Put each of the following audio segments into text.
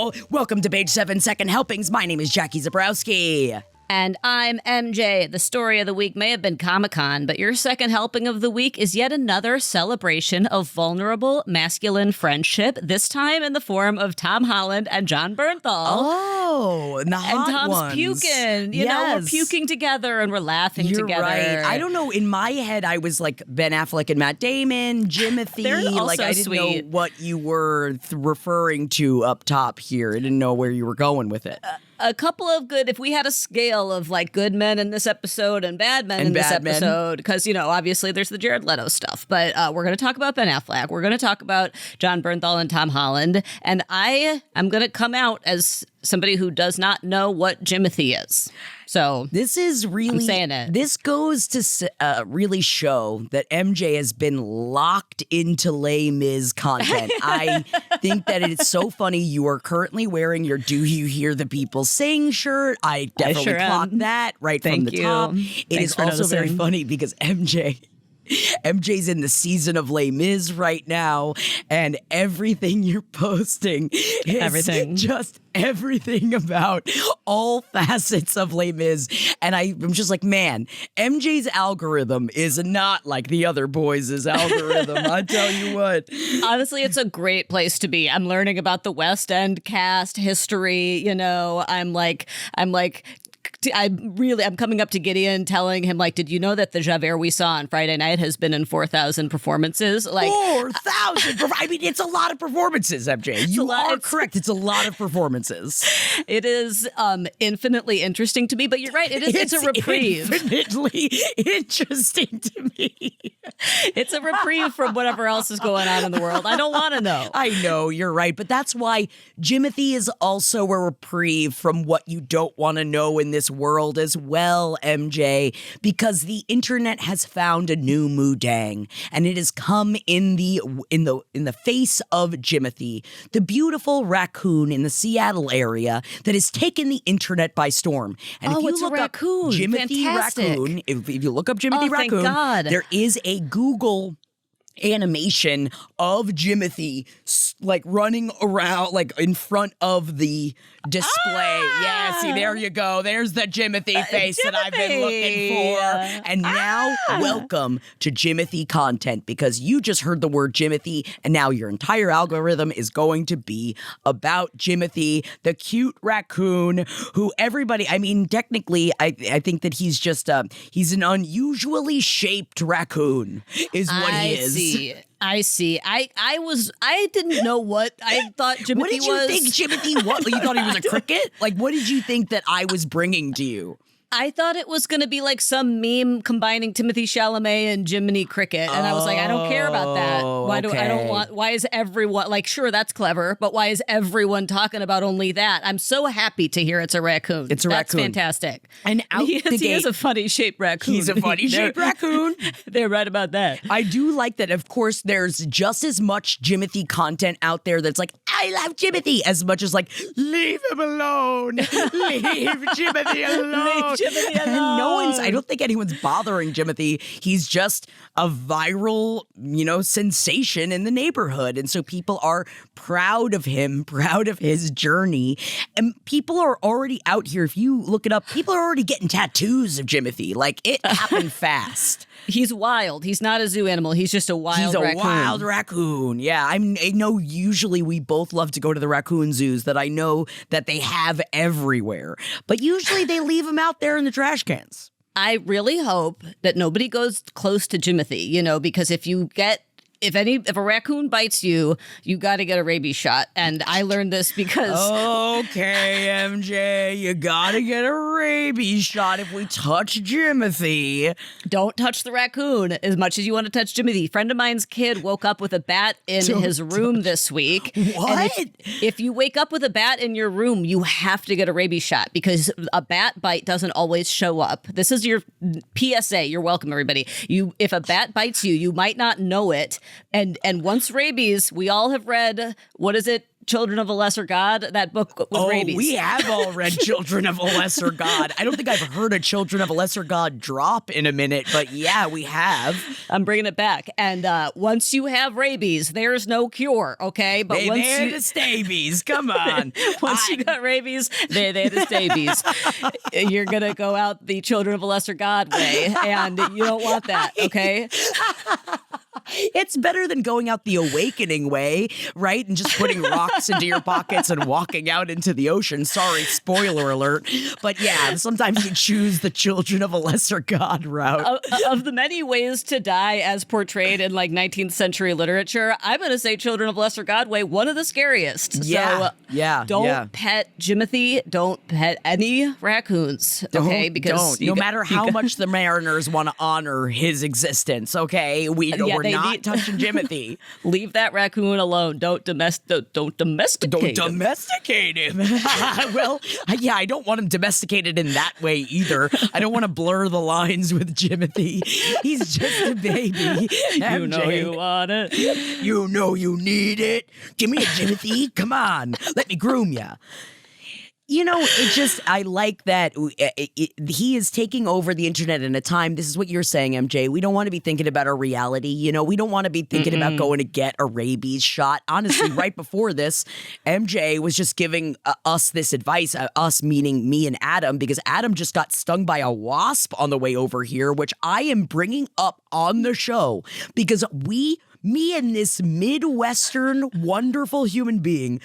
all. Welcome to Page 7 Second Helpings. My name is Jackie Zabrowski. And I'm MJ. The story of the week may have been Comic-Con, but your second helping of the week is yet another celebration of vulnerable masculine friendship, this time in the form of Tom Holland and John Bernthal. Oh, and the hot and Tom's ones. puking. You know, we're puking together and we're laughing You're together. Right. I don't know. In my head, I was like Ben Affleck and Matt Damon, Jimothy. They're also like I didn't sweet. know what you were referring to up top here. I didn't know where you were going with it. A couple of good, if we had a scale of like good men in this episode and bad men in this episode, because, you know, obviously there's the Jared Leto stuff, but we're going to talk about Ben Affleck. We're going to talk about John Bernthal and Tom Holland. And I'm going to come out as somebody who does not know what Jimothy is. So this is really, I'm saying it. This goes to really show that MJ has been locked into Les Mis content. I think that it's so funny. You are currently wearing your "Do You Hear the People Sing" shirt. I definitely clocked that right from the top. It is also very funny because MJ's in the season of Les Mis right now, and everything you're posting is just everything about all facets of Les Mis. And I'm just like, man, MJ's algorithm is not like the other boys' algorithm. I tell you what. Honestly, it's a great place to be. I'm learning about the West End cast history. You know, I'm coming up to Gideon telling him, like, did you know that the Javert we saw on Friday night has been in 4,000 performances? Like 4,000! I mean, it's a lot of performances, MJ. You are correct. It's a lot of performances. It is infinitely interesting to me, but you're right. It's a reprieve. Infinitely interesting to me. It's a reprieve from whatever else is going on in the world. I don't want to know. I know, you're right. But that's why Jimothy is also a reprieve from what you don't want to know in this world as well, MJ, because the internet has found a new Moodang, and it has come in the face of Jimothy, the beautiful raccoon in the Seattle area that has taken the internet by storm. And if you look up Jimothy Raccoon, if you look up Jimothy Raccoon, there is a Google animation of Jimothy like running around like in front of the display. Yeah, see, there you go. There's the Jimothy face that I've been looking for. And now, welcome to Jimothy content, because you just heard the word Jimothy, and now your entire algorithm is going to be about Jimothy, the cute raccoon who everybody, I mean, technically, I think that he's just, he's an unusually shaped raccoon, is what he is. I see. I didn't know what I thought Jimothy was. What did you think Jimothy was? You thought he was a cricket? Like, what did you think that I was bringing to you? I thought it was going to be like some meme combining Timothée Chalamet and Jiminy Cricket. And I was like, I don't care about that. Why is everyone, like, sure, that's clever, but why is everyone talking about only that? I'm so happy to hear it's a raccoon. It's a raccoon. That's fantastic. And he is a funny shaped raccoon. He's a funny shaped raccoon. They're right about that. I do like that, of course, there's just as much Jimothy content out there that's like, I love Jimothy, as much as like, leave him alone. Leave Jimothy alone. I don't think anyone's bothering Jimothy. He's just a viral, sensation in the neighborhood. And so people are proud of him, proud of his journey. And people are already out here. If you look it up, people are already getting tattoos of Jimothy. Like, it happened fast. He's wild. He's not a zoo animal. He's just a wild raccoon. He's a wild raccoon. Yeah, I know usually we both love to go to the raccoon zoos that I know that they have everywhere. But usually they leave them out there in the trash cans. I really hope that nobody goes close to Jimothy, because if a raccoon bites you, you got to get a rabies shot. And I learned this because... Okay, MJ, you got to get a rabies shot if we touch Jimothy. Don't touch the raccoon as much as you want to touch Jimothy. A friend of mine's kid woke up with a bat in his room this week. What? If you wake up with a bat in your room, you have to get a rabies shot because a bat bite doesn't always show up. This is your PSA. You're welcome, everybody. If a bat bites you, you might not know it. And once rabies, we all have read, what is it? Children of a Lesser God, that book with rabies? We have all read Children of a Lesser God. I don't think I've heard a Children of a Lesser God drop in a minute, but yeah, we have. I'm bringing it back. And once you have rabies, there's no cure, okay? But They're the stabies. Come on. Once you got rabies, they're the stabies. You're going to go out the Children of a Lesser God way, and you don't want that, okay? It's better than going out the awakening way, right? And just putting rocks into your pockets and walking out into the ocean. Sorry, spoiler alert. But yeah, sometimes you choose the Children of a Lesser God route. Of the many ways to die as portrayed in like 19th century literature, I'm going to say Children of a Lesser God way, one of the scariest. Yeah, so, don't pet Jimothy. Don't pet any raccoons, okay? Because no matter how much the Mariners want to honor his existence, okay? We're not touching Jimothy. Leave that raccoon alone. Don't domesticate him. Well, yeah, I don't want him domesticated in that way either. I don't want to blur the lines with Jimothy. He's just a baby. You know you want it. You know you need it. Give me a Jimothy. Come on. Let me groom ya. You know, I like that he is taking over the internet in a time. This is what you're saying, MJ. We don't want to be thinking about our reality. You know, we don't want to be thinking about going to get a rabies shot. Honestly, right before this, MJ was just giving us this advice, us meaning me and Adam, because Adam just got stung by a wasp on the way over here, which I am bringing up on the show because me and this Midwestern wonderful human being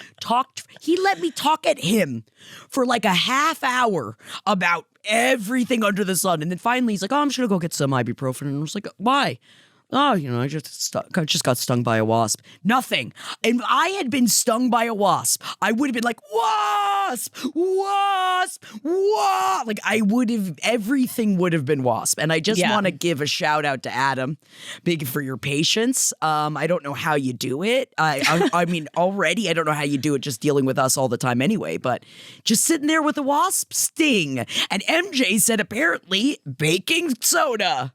he let me talk at him for like a half hour about everything under the sun. And then finally he's like, I'm just going to go get some ibuprofen. And I was like, why? Oh, I just got stung by a wasp. Nothing. And I had been stung by a wasp, I would have been like, wasp, wasp, wasp. Like everything would have been wasp. And I just want to give a shout out to Adam, big for your patience. I don't know how you do it. I mean, already I don't know how you do it just dealing with us all the time anyway, but just sitting there with a wasp sting. And MJ said apparently baking soda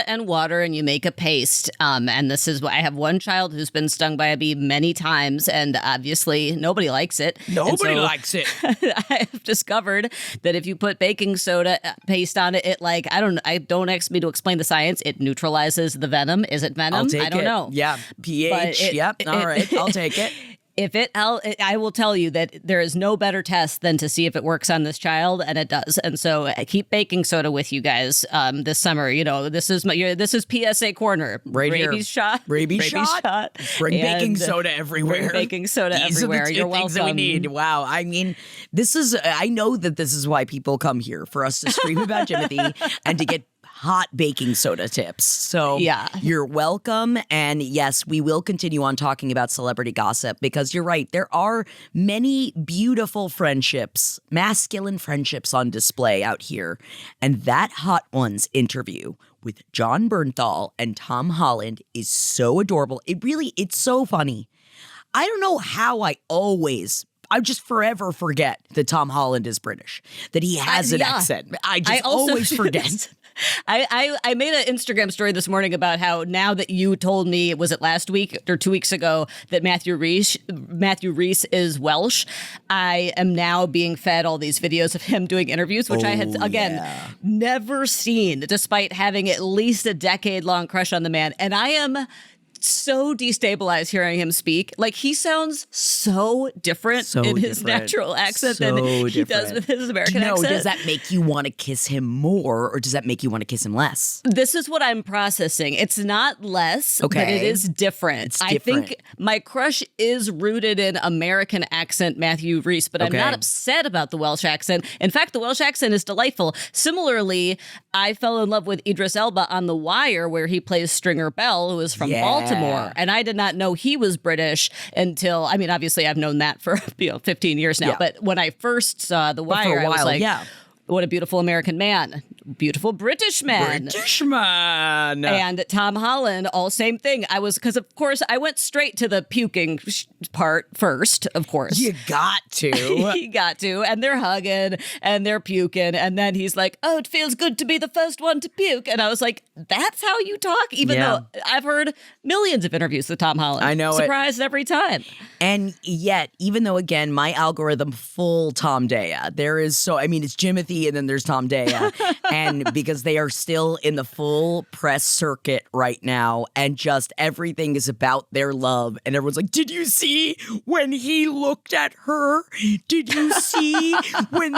and water, and you make a paste. And this is what I have one child who's been stung by a bee many times, and obviously nobody likes it. Nobody likes it. I have discovered that if you put baking soda paste on it, I don't ask me to explain the science. It neutralizes the venom. Is it venom? I don't know. Yeah, pH. All right, I'll take it. I will tell you that there is no better test than to see if it works on this child, and it does. And so keep baking soda with you guys this summer. This is PSA Corner. Right Rabies here. shot. Rabies shot. Bring baking soda everywhere. Bring baking soda everywhere. You're welcome. Things that we need. Wow. I mean, I know that this is why people come here, for us to scream about Jimothy and to get hot baking soda tips. So you're welcome. And yes, we will continue on talking about celebrity gossip because you're right. There are many beautiful friendships, masculine friendships on display out here. And that Hot Ones interview with Jon Bernthal and Tom Holland is so adorable. It's so funny. I don't know how I just forever forget that Tom Holland is British, that he has an accent. I always forget. I made an Instagram story this morning about how now that you told me, was it last week or 2 weeks ago, that Matthew Rhys is Welsh, I am now being fed all these videos of him doing interviews, which I had, never seen, despite having at least a decade-long crush on the man. And I am so destabilized hearing him speak. Like, he sounds so different in his natural accent than he does with his American accent. Does that make you want to kiss him more, or does that make you want to kiss him less? This is what I'm processing. It's not less, but it is different. I think my crush is rooted in American accent Matthew Rhys, but I'm not upset about the Welsh accent. In fact, the Welsh accent is delightful. Similarly, I fell in love with Idris Elba on The Wire, where he plays Stringer Bell, who is from Baltimore. And I did not know he was British until, I mean, obviously I've known that for 15 years now. But when I first saw The Wire, I was like, what a beautiful American man. beautiful British man. British man. And Tom Holland, all same thing. Because of course, I went straight to the puking part first, of course. You got to. He got to. And they're hugging and they're puking. And then he's like, oh, it feels good to be the first one to puke. And I was like, that's how you talk? Even though I've heard millions of interviews with Tom Holland. I know. Surprised every time. And yet, even though, again, my algorithm full Tom Daya, there is it's Jimothy and then there's Tom Daya. And because they are still in the full press circuit right now and just everything is about their love. And everyone's like, did you see when he looked at her? Did you see when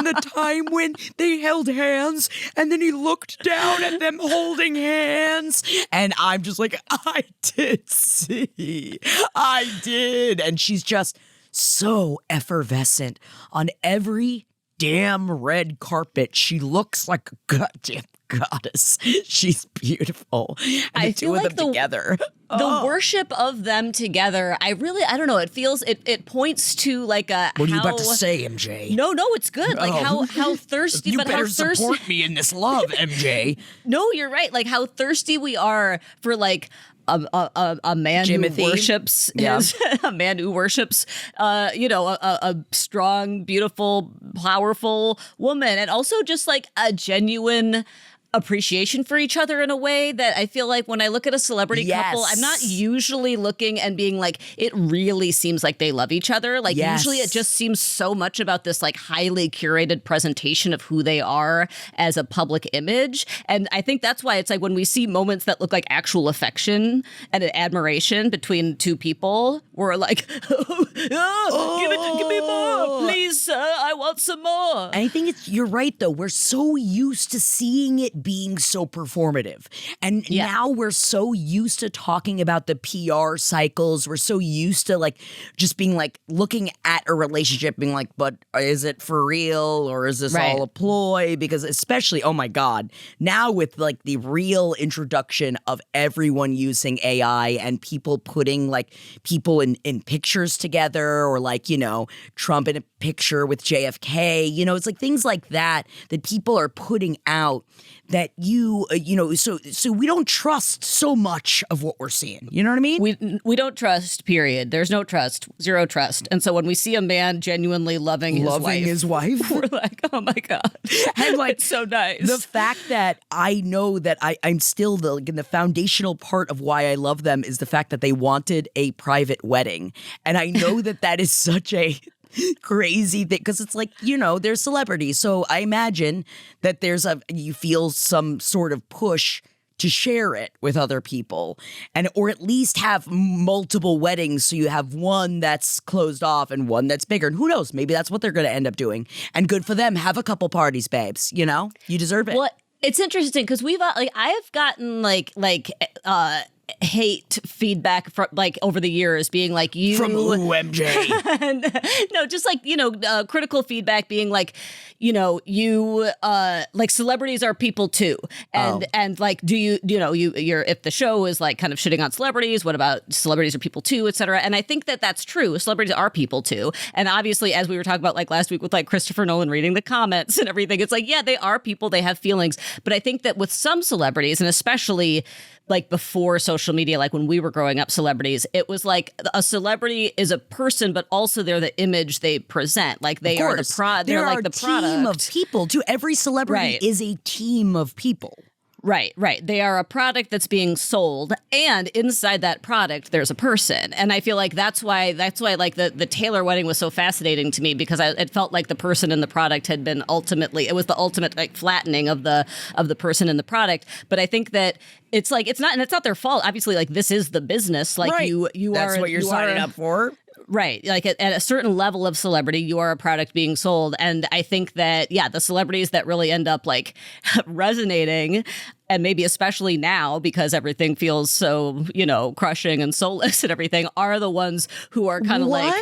they held hands and then he looked down at them holding hands? And I'm just like, I did see. I did. And she's just so effervescent on every damn red carpet. She looks like a goddamn goddess. She's beautiful. And I the two feel of like them together. The worship of them together, I don't know. It points to like a. What are you about to say, MJ? No, it's good. Like how thirsty. You but better how thirsty, support me in this love, MJ. No, you're right. Like how thirsty we are for like. A man Jimothy. who worships a man who worships a strong, beautiful, powerful woman, and also just like a genuine appreciation for each other in a way that I feel like when I look at a celebrity couple, I'm not usually looking and being like, it really seems like they love each other. Like usually it just seems so much about this like highly curated presentation of who they are as a public image. And I think that's why it's like when we see moments that look like actual affection and admiration between two people, we're like, give me more, please, sir, I want some more. I think you're right though. We're so used to seeing it being so performative. And now we're so used to talking about the PR cycles. We're so used to like just being like looking at a relationship being like, but is it for real or is this all a ploy? Because especially, oh my God, now with like the real introduction of everyone using AI and people putting like people in pictures together or like, Trump in a picture with JFK, it's like things like that people are putting out that so we don't trust so much of what we're seeing. You know what I mean? We don't trust, period. There's no trust, zero trust. And so when we see a man genuinely loving his wife, we're like, oh my God. And like, it's so nice. The fact that I know that I'm still the foundational part of why I love them is the fact that they wanted a private wedding. And I know that is such a crazy thing because it's like, they're celebrities. So I imagine that you feel some sort of push to share it with other people or at least have multiple weddings. So you have one that's closed off and one that's bigger. And who knows, maybe that's what they're going to end up doing. And good for them. Have a couple parties, babes. You deserve it. Well, it's interesting because I have gotten hate feedback from like over the years being like you from MJ. No, just like critical feedback being like you like celebrities are people too, and like do you're if the show is like kind of shitting on celebrities, what about celebrities are people too, etc. And I think that's true. Celebrities are people too, and obviously as we were talking about like last week with like Christopher Nolan reading the comments and everything, it's like they are people, they have feelings, but I think that with some celebrities and especially like before social media, like when we were growing up, celebrities, it was like a celebrity is a person, but also they're the image they present. Like they are the product. They're like the product. Team of people too. Every celebrity is a team of people. Right. They are a product that's being sold, and inside that product, there's a person. And I feel like that's why like the Taylor wedding was so fascinating to me because it felt like the person in the product had been it was the ultimate like flattening of the person in the product. But I think that it's like it's not their fault. Obviously, like this is the business. Like that's what you're signing up for. Right. Like at a certain level of celebrity, you are a product being sold. And I think that, the celebrities that really end up like resonating, and maybe especially now because everything feels so, crushing and soulless and everything, are the ones who are kind of like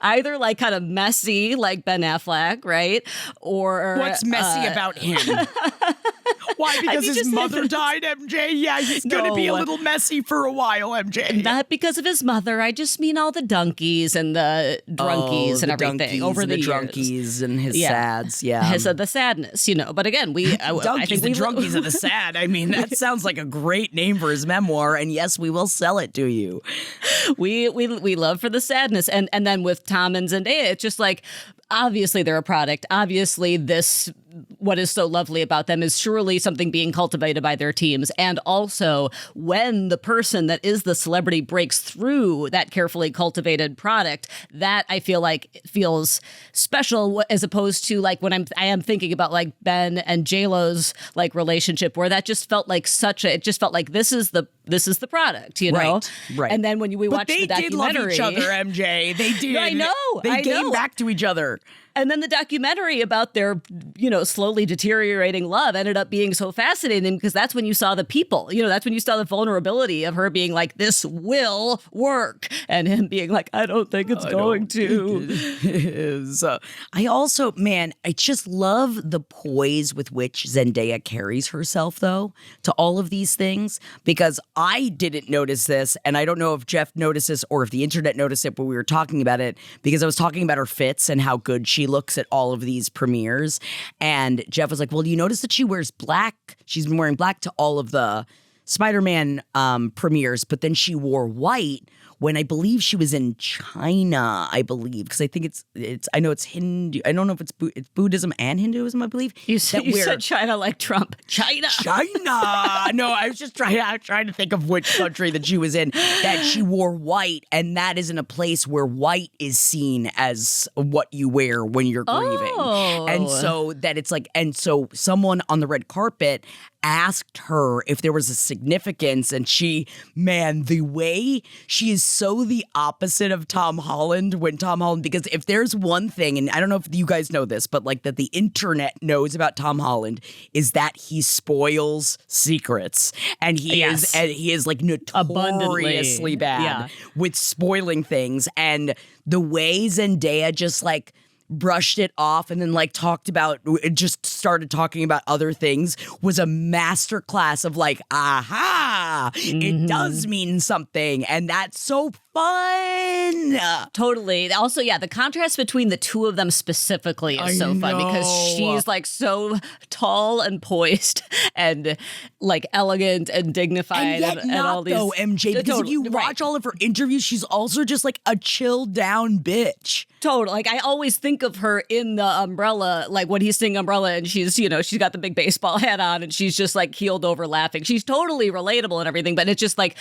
either like kind of messy like Ben Affleck, right? Or what's messy about him? Why? Because his mother died, MJ? Yeah, he's going to be a little messy for a while, MJ. Not because of his mother. I just mean all the Dunkies and the Drunkies and everything Dunkies over the Drunkies years. And his sads, yeah. The sadness, But again, I think the Drunkies are the sad. I mean, that sounds like a great name for his memoir, and yes, we will sell it to you. We love for the sadness. And then with Tom and Zendaya, it's just like, obviously they're a product. Obviously what is so lovely about them is surely something being cultivated by their teams. And also when the person that is the celebrity breaks through that carefully cultivated product, that I feel like feels special, as opposed to like when I am thinking about like Ben and JLo's like relationship, where that just felt like it just felt like this is the product, Right. And then when we watched the documentary, they did love each other, MJ. They did. I know. They came back to each other. And then the documentary about their, slowly deteriorating love ended up being so fascinating, because that's when you saw the people, that's when you saw the vulnerability of her being like, this will work. And him being like, I don't think it's going to. It is. I just love the poise with which Zendaya carries herself, though, to all of these things, because I didn't notice this. And I don't know if Jeff noticed this or if the internet noticed it, but we were talking about it because I was talking about her fits and how good she looks at all of these premieres. And Jeff was like, well, do you notice that she wears black? She's been wearing black to all of the Spider-Man premieres, but then she wore white when I believe she was in China, because I think it's I know it's Hindu. I don't know if it's Buddhism and Hinduism, I believe. You said China like Trump. China. No, I was just trying to think of which country that she was in, that she wore white, and that is in a place where white is seen as what you wear when you're grieving. Oh. And so that it's like, and so someone on the red carpet asked her if there was a significance, and the way she is so the opposite of Tom Holland, because if there's one thing, and I don't know if you guys know this, but like that the internet knows about Tom Holland, is that he spoils secrets, and he is like notoriously bad with spoiling things. And the way Zendaya just like brushed it off and then like started talking about other things was a masterclass of like, aha, it does mean something. And that's so fun. Totally. Also, the contrast between the two of them specifically is so fun, because she's like so tall and poised and like elegant and dignified, and all these. Though, MJ, because if you watch all of her interviews, she's also just like a chilled down bitch. Total. Like I always think of her in the Umbrella, like when he's singing Umbrella, and she's she's got the big baseball hat on, and she's just like keeled over laughing. She's totally relatable and everything, but it's just like,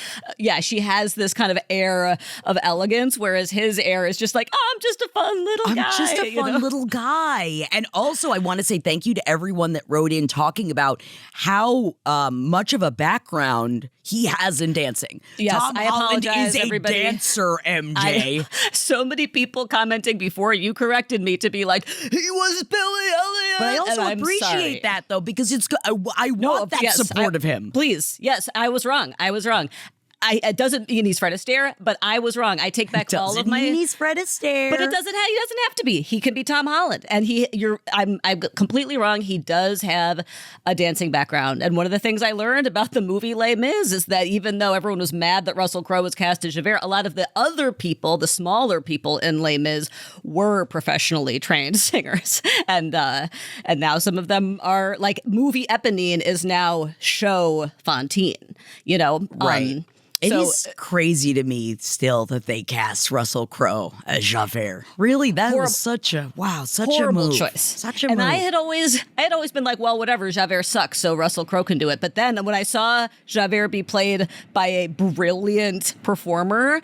she has this kind of air of elegance, whereas his air is just like, oh, I'm just a fun little guy. I'm just a fun little guy. And also, I want to say thank you to everyone that wrote in talking about how much of a background he has in dancing. Yes, Tom Holland is everybody. A dancer, MJ. So many people commenting before you corrected me to be like, he was Billy Elliot. But I also appreciate that, though, because I want that support of him. Please. Yes, I was wrong. It doesn't mean he's Fred Astaire, but I was wrong. I take back all of my. Mean he's Fred Astaire, but he doesn't have to be. He can be Tom Holland, and I'm completely wrong. He does have a dancing background, and one of the things I learned about the movie Les Mis is that even though everyone was mad that Russell Crowe was cast as Javert, a lot of the other people, the smaller people in Les Mis, were professionally trained singers, and now some of them are like movie Eponine is now show Fontaine. Right. It is crazy to me still that they cast Russell Crowe as Javert. Really, that was such a horrible choice. Such a move. And I had always been like, well, whatever, Javert sucks, so Russell Crowe can do it. But then when I saw Javert be played by a brilliant performer,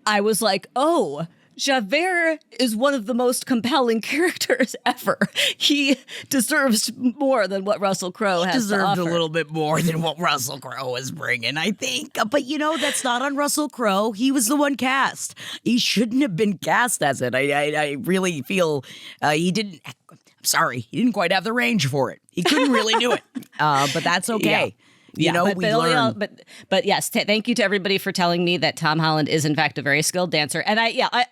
I was like, oh, Javert is one of the most compelling characters ever. He deserves more than what Russell Crowe has to offer. Deserved a little bit more than what Russell Crowe was bringing, I think. But that's not on Russell Crowe. He was the one cast. He shouldn't have been cast as it. I really feel he didn't. I'm sorry, he didn't quite have the range for it. He couldn't really do it. But that's okay. learn. But yes, thank you to everybody for telling me that Tom Holland is in fact a very skilled dancer. And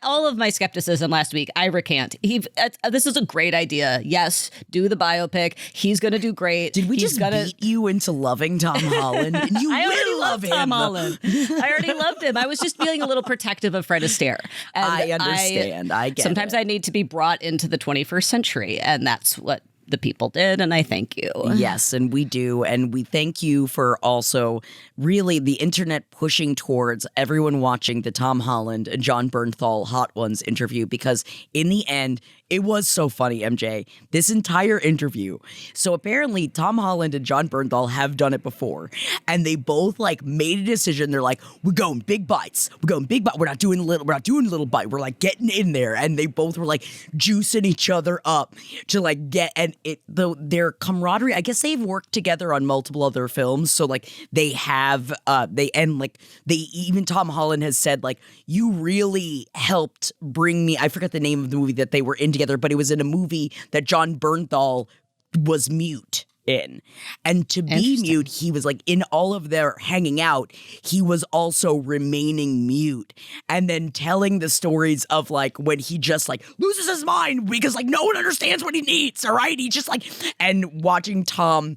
all of my skepticism last week, I recant. This is a great idea. Yes, do the biopic. He's going to do great. Did we beat you into loving Tom Holland? And I already love Tom Holland. I already loved him. I was just feeling a little protective of Fred Astaire. And I understand. I get sometimes it. I need to be brought into the 21st century, and that's what the people did, and I thank you. Yes, and we do. And we thank you for also really the internet pushing towards everyone watching the Tom Holland and John Bernthal Hot Ones interview, because in the end, it was so funny, MJ. This entire interview. So apparently Tom Holland and John Bernthal have done it before, and they both made a decision. They're like, we're going big bites. We're going big bite. We're not doing little bite. We're getting in there. And they both were juicing each other up to get, and their camaraderie, I guess they've worked together on multiple other films. So they have, even Tom Holland has said you really helped bring me, I forget the name of the movie that they were in together, but it was in a movie that John Bernthal was mute in. And to be mute, he was in all of their hanging out, he was also remaining mute. And then telling the stories of when he just loses his mind because no one understands what he needs, all right? He just and watching Tom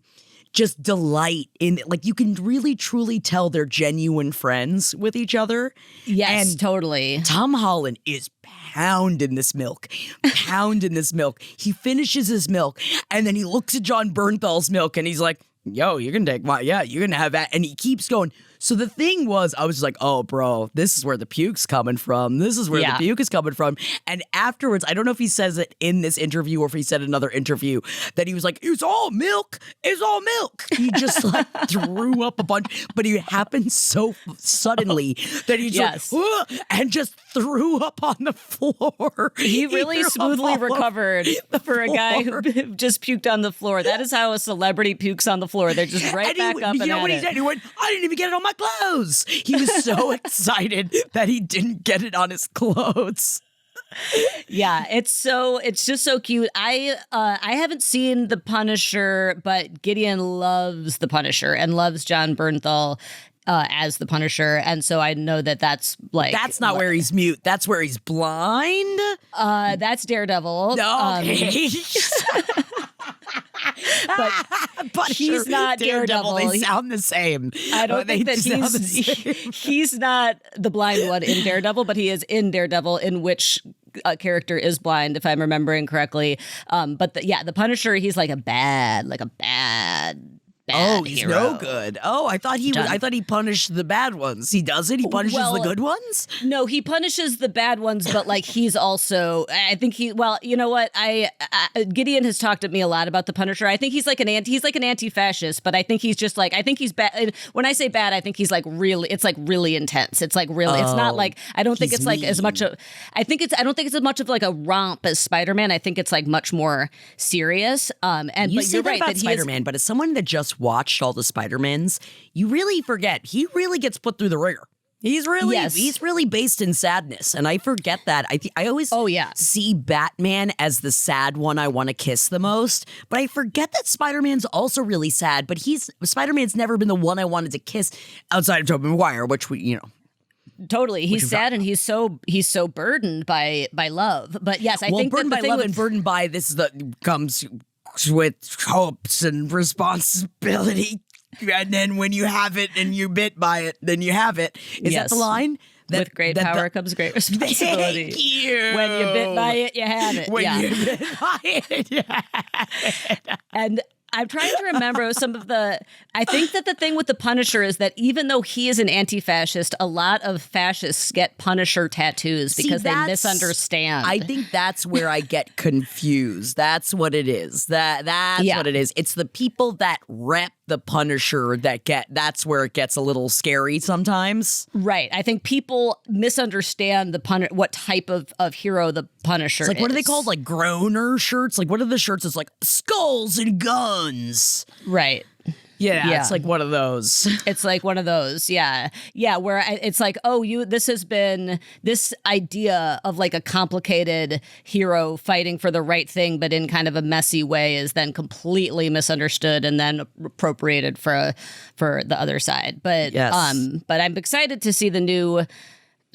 just delight in it. You can really truly tell they're genuine friends with each other. Yes, and totally. Tom Holland is pounding this milk. He finishes his milk, and then he looks at John Bernthal's milk, and he's like, yo, you're gonna take you're gonna have that. And he keeps going. So the thing was, I was just oh, bro, this is where the puke's coming from. The puke is coming from. And afterwards, I don't know if he says it in this interview or if he said another interview, that he was it's all milk. It's all milk. He just threw up a bunch, but it happened so suddenly that he just and just threw up on the floor. He really smoothly recovered for a guy who just puked on the floor. That is how a celebrity pukes on the floor. They're just right back up and you know what he said? He went, I didn't even get it on my clothes. He was so excited that he didn't get it on his clothes. Yeah, it's just so cute. I haven't seen The Punisher, but Gideon loves The Punisher and loves John Bernthal as the Punisher, and so I know that's that's not where he's mute. That's where he's blind. That's Daredevil. Okay. But he's not Daredevil. They sound the same. I don't think that he's not the blind one in Daredevil, but he is in Daredevil, in which character is blind, if I'm remembering correctly. But the Punisher, he's a bad he's hero. no good. Oh, I thought he punished the bad ones. He doesn't? He punishes the good ones? No, he punishes the bad ones, but he's also, I think you know what? Gideon has talked to me a lot about the Punisher. I think he's an anti-fascist, but I think he's just I think he's bad. When I say bad, I think he's really, it's really intense. It's really, it's not I don't think it's mean. as much of, I don't think it's as much of a romp as Spider-Man. I think it's much more serious. But you're right about Spider-Man, but as someone that just watched all the Spider-Mans, you really forget he really gets put through the ringer. He's really based in sadness, and I forget that. I always see Batman as the sad one I want to kiss the most, but I forget that Spider-Man's also really sad. But Spider-Man's never been the one I wanted to kiss outside of Tobey Maguire, which totally. He's sad and he's so burdened by love. But yes, I think burdened by love and burdened by comes with hopes and responsibility, and then when you have it and you're bit by it, then you have it. Is that the line? With great power comes great responsibility. Thank you. When you bit by it, you have it. When you bit by it, you have it. And I'm trying to remember I think that the thing with the Punisher is that even though he is an anti-fascist, a lot of fascists get Punisher tattoos because they misunderstand. I think that's where I get confused. That's what it is. That's what it is. It's the people that rep the Punisher that's where it gets a little scary sometimes. Right. I think people misunderstand what type of hero the Punisher is. What are they called? Groaner shirts? What are the shirts? It's skulls and guns. Right. Yeah, it's like one of those. It's like one of those, yeah, where it's like, this has been this idea of like a complicated hero fighting for the right thing, but in kind of a messy way, is then completely misunderstood and then appropriated for the other side. But but I'm excited to see the new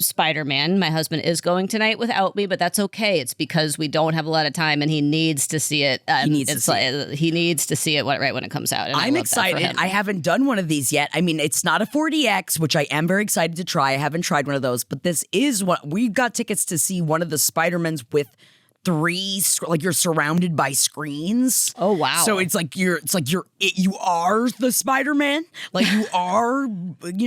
Spider-Man. My husband is going tonight without me, but that's okay. It's because we don't have a lot of time, and he needs to see it. He needs to see it right when it comes out. And I'm excited. I haven't done one of these yet. I mean, it's not a 4DX, which I am very excited to try. I haven't tried one of those, but this is what we've got tickets to see. One of the Spider-Mans with 3, like you're surrounded by screens. Oh wow! So you are the Spider-Man. Like you are,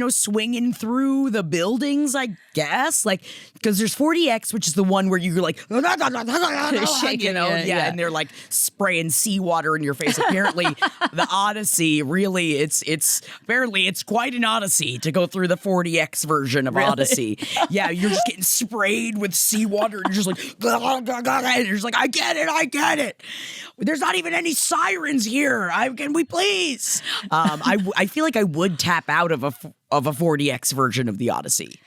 swinging through the buildings. I guess, like, because there's 4DX, which is the one where you're like, shaking, and they're like spraying seawater in your face. Apparently, the Odyssey really, it's quite an odyssey to go through the 4DX version of Odyssey. Yeah, you're just getting sprayed with seawater, and you're just like. And you're just like, I get it. There's not even any sirens here. Can we please? I feel like I would tap out of a 4DX version of the Odyssey.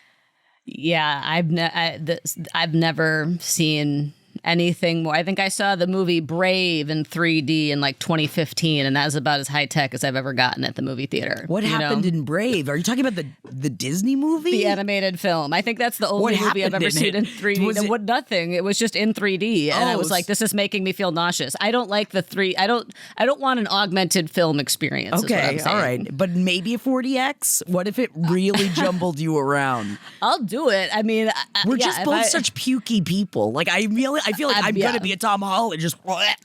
Yeah, I've never seen anything more. I think I saw the movie Brave in 3D in like 2015, and that was about as high tech as I've ever gotten at the movie theater. What happened in Brave? Are you talking about the Disney movie? The animated film. I think that's the only movie I've ever seen in 3D. Nothing. It was just in 3D, and I was like, this is making me feel nauseous. I don't like I don't want an augmented film experience. Okay, all right, but maybe a 4DX. What if it really jumbled you around? I'll do it. I mean, we're just both such pukey people. Like I feel like I'm gonna be a Tom Holland, just like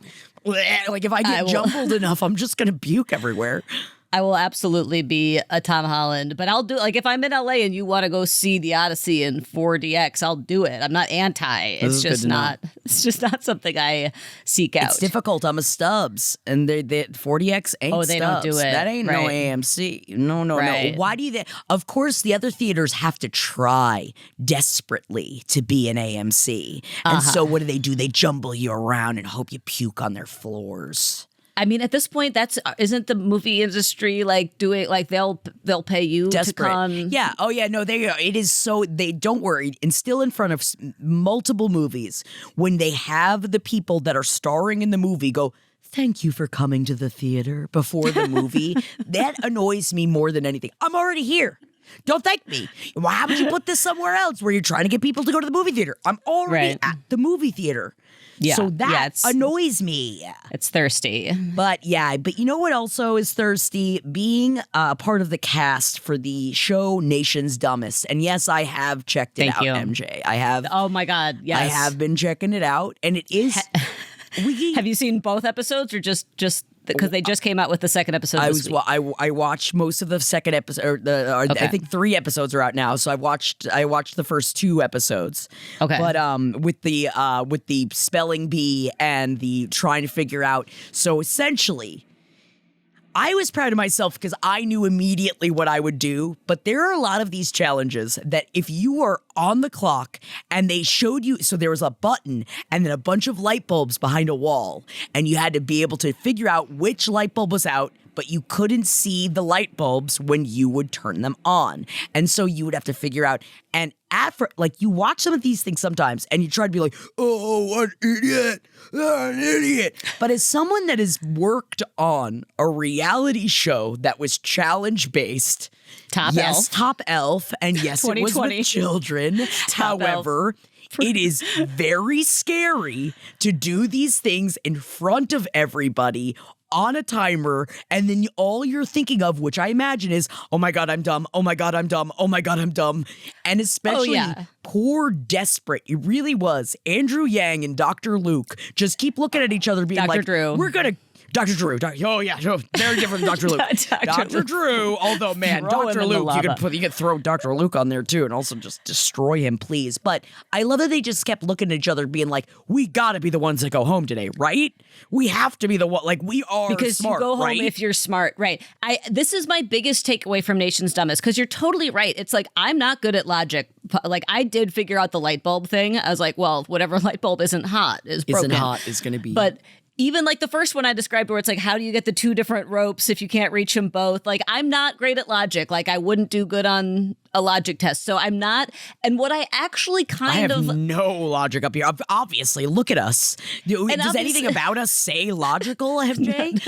if I get jumbled enough, I'm just gonna puke everywhere. I will absolutely be a Tom Holland, but I'll do, like, if I'm in LA and you want to go see the Odyssey in 4DX, I'll do it. I'm not anti. It's just not something I seek out. It's difficult. I'm a Stubbs, and they 4DX ain't Stubbs. They don't do it. That ain't no AMC. No. Why do they? Of course, the other theaters have to try desperately to be an AMC. And so what do? They jumble you around and hope you puke on their floors. I mean, at this point, isn't the movie industry like doing, like they'll pay you Desperate. To come? Yeah. Oh yeah. No, it is so. They don't worry. And still in front of multiple movies, when they have the people that are starring in the movie go, "Thank you for coming to the theater," before the movie, that annoys me more than anything. I'm already here. Don't thank me. Why would you put this somewhere else where you're trying to get people to go to the movie theater? I'm already at the movie theater. Yeah. So that annoys me. It's thirsty. But you know what also is thirsty? Being part of the cast for the show Nation's Dumbest. And yes, I have checked it out, MJ. I have. Oh my God, yes. I have been checking it out, and it is... Have you seen both episodes, or just because they just came out with the second episode this week? I watched most of the second episode. I think 3 episodes are out now, so I watched the first 2 episodes. Okay, but with the spelling bee and the trying to figure out. So essentially, I was proud of myself because I knew immediately what I would do, but there are a lot of these challenges that if you are on the clock and they showed you, so there was a button and then a bunch of light bulbs behind a wall, and you had to be able to figure out which light bulb was out, but you couldn't see the light bulbs when you would turn them on. And so you would have to figure out, and you watch some of these things sometimes and you try to be like, oh, what idiot, an idiot. But as someone that has worked on a reality show that was challenge-based, Top Elf, and yes, it was with children. However, it is very scary to do these things in front of everybody on a timer, and then all you're thinking of, which I imagine is, oh my God, I'm dumb. Oh my God, I'm dumb. Oh my God, I'm dumb. And especially poor desperate, it really was. Andrew Yang and Dr. Luke just keep looking at each other being Dr. Drew. We're going to... Dr. Drew. Very different from Dr. Luke. Dr. Drew. Although, man, Dr. Luke, you could throw Dr. Luke on there too, and also just destroy him, please. But I love that they just kept looking at each other, being like, "We got to be the ones that go home today, right? We have to be the one. Like we are because smart, you go home right? if you're smart, right?" This is my biggest takeaway from Nation's Dumbest, because you're totally right. It's like I'm not good at logic. Like I did figure out the light bulb thing. I was like, well, whatever light bulb isn't hot is broken. Isn't hot is going to be, but. even like the first one I described where it's like, how do you get the two different ropes if you can't reach them both? Like, I'm not great at logic. Like, I wouldn't do good on a logic test. So I'm not. And what I actually I have no logic up here. Obviously, look at us. Does anything about us say logical, MJ?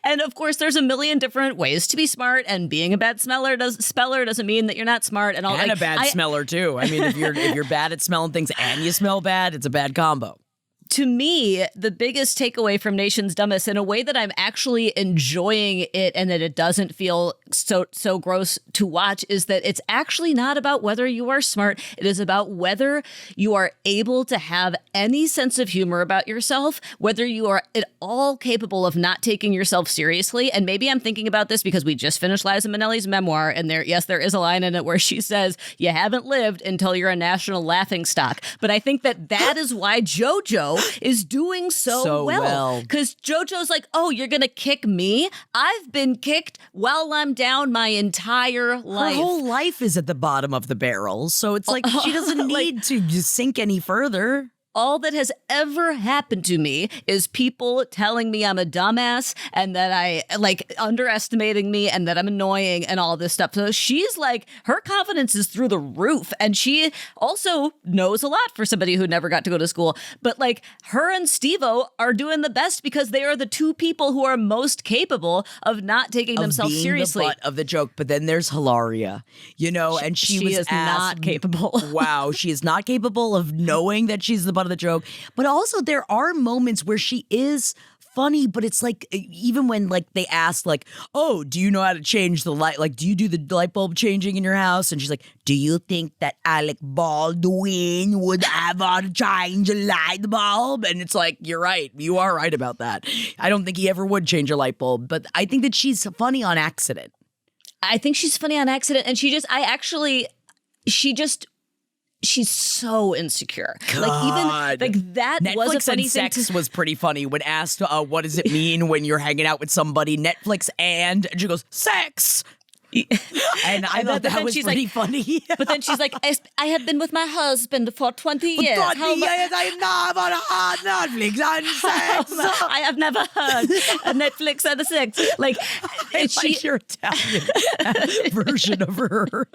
And of course, there's a million different ways to be smart, and being a bad speller doesn't mean that you're not smart. And a bad smeller too. I mean, if you're bad at smelling things and you smell bad, it's a bad combo. To me, the biggest takeaway from Nation's Dumbest, in a way that I'm actually enjoying it and that it doesn't feel so gross to watch, is that it's actually not about whether you are smart. It is about whether you are able to have any sense of humor about yourself, whether you are at all capable of not taking yourself seriously. And maybe I'm thinking about this because we just finished Liza Minnelli's memoir, and there is a line in it where she says, you haven't lived until you're a national laughingstock. But I think that is why JoJo is doing so well. Because JoJo's like, oh, you're going to kick me? I've been kicked while I'm down my entire life. Her whole life is at the bottom of the barrel. So it's like she doesn't need to sink any further. All that has ever happened to me is people telling me I'm a dumbass and that I underestimating me and that I'm annoying and all this stuff. So she's like, her confidence is through the roof. And she also knows a lot for somebody who never got to go to school. But like, her and Steve-O are doing the best because they are the two people who are most capable of not taking themselves seriously. The butt of the joke. But then there's Hilaria, and she was is not capable. Wow, she is not capable of knowing that she's the butt of the joke. But also there are moments where she is funny, but it's like, even when like they ask like, oh, do you know how to change the light? Like, do you do the light bulb changing in your house? And she's like, do you think that Alec Baldwin would ever change a light bulb? And it's like, you're right. You are right about that. I don't think he ever would change a light bulb, but I think that she's funny on accident. I think she's funny on accident. And she's so insecure. God. Like, even like that Netflix was a funny and thing. sex was pretty funny when asked, what does it mean when you're hanging out with somebody? Netflix and she goes, sex. And I thought that was pretty funny. But then she's like, I have been with my husband for 20 years. For 20 years, I never heard Netflix and sex. I have never heard Netflix and sex. Like, like your Italian version of her.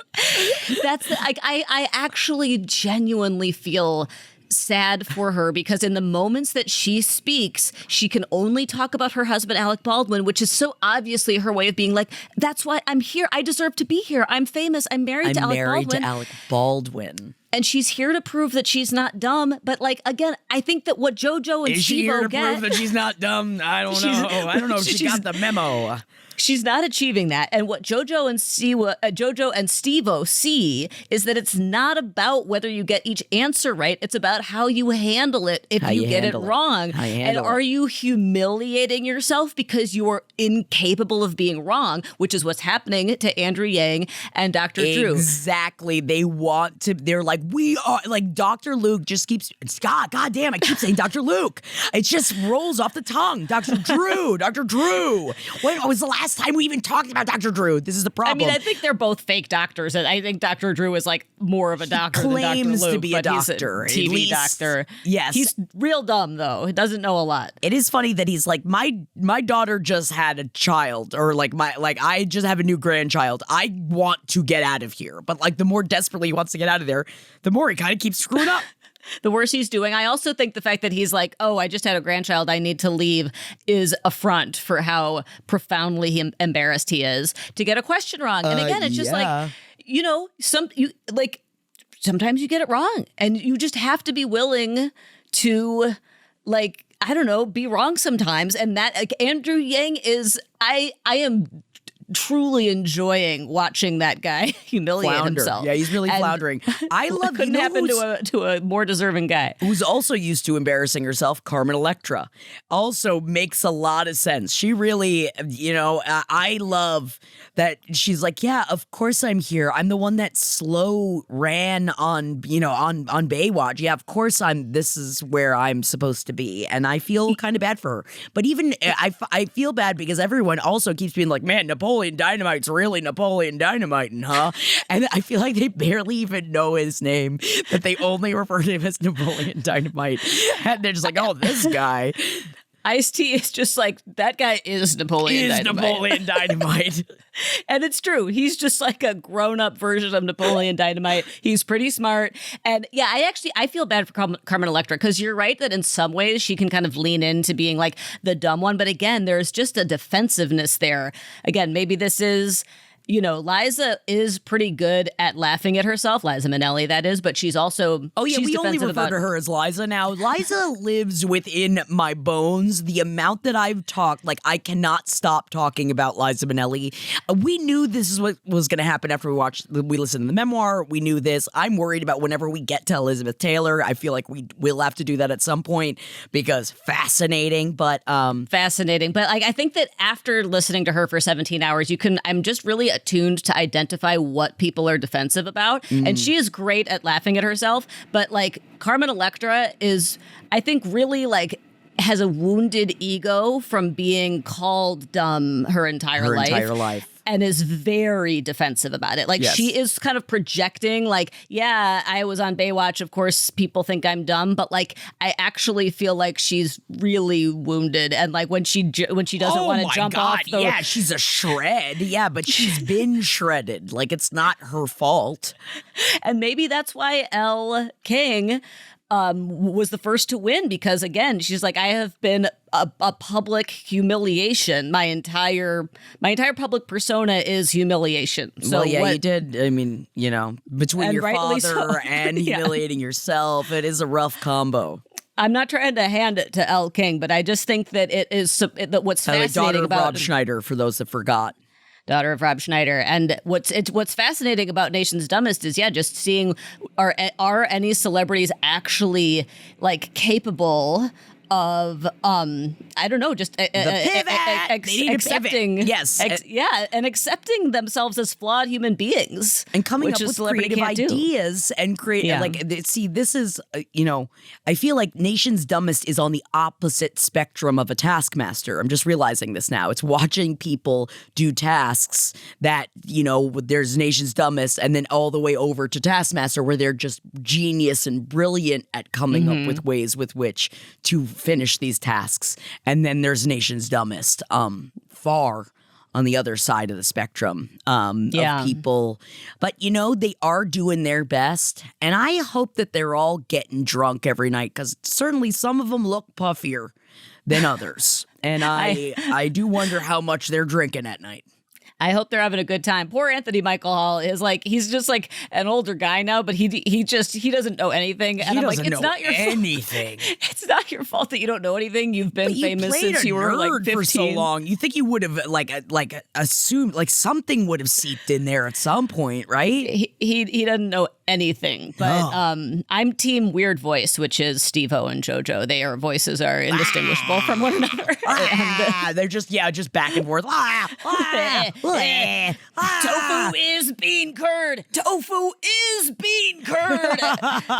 That's like, I actually genuinely feel sad for her, because in the moments that she speaks, she can only talk about her husband, Alec Baldwin, which is so obviously her way of being like, that's why I'm here. I deserve to be here. I'm famous. I'm married to Alec Baldwin. And she's here to prove that she's not dumb. But like, again, I think that what JoJo and Steve-O get... Is she here to prove that she's not dumb? I don't know. I don't know if she got the memo. She's not achieving that. And what JoJo and Steve-O see is that it's not about whether you get each answer right. It's about how you handle it if you get it wrong. And are you humiliating yourself because you are incapable of being wrong, which is what's happening to Andrew Yang and Dr. Drew. Exactly. They're like, we are, like, Dr. Luke just keeps, God damn, I keep saying Dr. Luke. It just rolls off the tongue. Dr. Drew. When was the last time we even talked about Dr. Drew? This is the problem. I mean, I think they're both fake doctors. And I think Dr. Drew is like more of a doctor than Dr. Luke. Claims to be a doctor. He's a TV doctor. Yes. He's real dumb, though. He doesn't know a lot. It is funny that he's like, my daughter just had a child, or I just have a new grandchild. I want to get out of here. But like, the more desperately he wants to get out of there, the more he kind of keeps screwing up. The worse he's doing. I also think the fact that he's like, oh, I just had a grandchild, I need to leave, is a front for how profoundly embarrassed he is to get a question wrong. And again, it's just like, sometimes you get it wrong, and you just have to be willing to, like, I don't know, be wrong sometimes. And that, like, Andrew Yang is, I am truly enjoying watching that guy humiliate himself. Yeah, he's really floundering. I love. Couldn't happen to a more deserving guy who's also used to embarrassing herself. Carmen Electra also makes a lot of sense. She really, I love that she's like, yeah, of course I'm here. I'm the one that slow ran on Baywatch. Yeah, of course this is where I'm supposed to be, and I feel kind of bad for her. But even I feel bad because everyone also keeps being like, man, Napoleon Dynamite's really Napoleon Dynamite, huh? And I feel like they barely even know his name, that they only refer to him as Napoleon Dynamite. And they're just like, oh, this guy. Ice-T is just like, that guy is Napoleon Dynamite. And it's true. He's just like a grown-up version of Napoleon Dynamite. He's pretty smart. And yeah, I feel bad for Carmen Electra, because you're right that in some ways she can kind of lean into being like the dumb one. But again, there's just a defensiveness there. Again, maybe this is... Liza is pretty good at laughing at herself. Liza Minnelli, that is, but she's also... Oh, yeah, we only refer to her as Liza now. Liza lives within my bones. The amount that I've talked, like, I cannot stop talking about Liza Minnelli. We knew this is what was going to happen after we listened to the memoir. We knew this. I'm worried about whenever we get to Elizabeth Taylor. I feel like we'll have to do that at some point because fascinating, but... Fascinating. But, like, I think that after listening to her for 17 hours, I'm just really attuned to identify what people are defensive about. And she is great at laughing at herself. But like Carmen Electra is, I think, really like has a wounded ego from being called dumb her entire life. And is very defensive about it. Like, yes. She is kind of projecting, like, yeah, I was on Baywatch. Of course, people think I'm dumb. But, like, I actually feel like she's really wounded. And, like, when she doesn't want to jump off the... Yeah, she's a shred. Yeah, but she's been shredded. Like, it's not her fault. And maybe that's why Elle King... was the first to win, because again, she's like, I have been a public humiliation. My entire public persona is humiliation. So well, yeah, you did. I mean, between your father and humiliating yourself, it is a rough combo. I'm not trying to hand it to Elle King, but I just think that it is that what's fascinating about Rob Schneider, for those that forgot. Daughter of Rob Schneider. And what's fascinating about Nation's Dumbest is, just seeing are any celebrities actually like capable of I don't know, just accepting, yes, and accepting themselves as flawed human beings, and coming up with creative ideas and create. Like, see, this is I feel like Nation's Dumbest is on the opposite spectrum of a taskmaster. I'm just realizing this now. It's watching people do tasks that there's Nation's Dumbest, and then all the way over to Taskmaster, where they're just genius and brilliant at coming up with ways with which to finish these tasks. And then there's Nation's Dumbest, far on the other side of the spectrum of people. But, they are doing their best. And I hope that they're all getting drunk every night, because certainly some of them look puffier than others. And I do wonder how much they're drinking at night. I hope they're having a good time. Poor Anthony Michael Hall is like, he's just like an older guy now, but he doesn't know anything. And I'm like, it's not your anything. It's not your fault that you don't know anything. You've been famous since you were like 15 for so long. You think you would have like assumed like something would have seeped in there at some point, right? He doesn't know anything. But I'm team weird voice, which is Steve-O and JoJo. Their voices are indistinguishable from one another. They're just back and forth. Tofu is bean curd. Tofu is bean curd.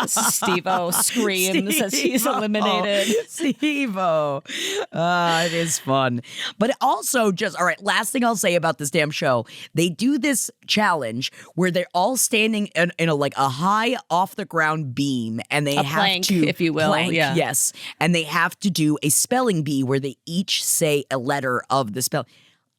Steve-O screams as he's eliminated. Steve-O. It is fun. But also all right, last thing I'll say about this damn show. They do this challenge where they're all standing in a high off the ground beam, and they have plank, to, if you will. Yes. And they have to do a spelling bee where they each say a letter of the spell.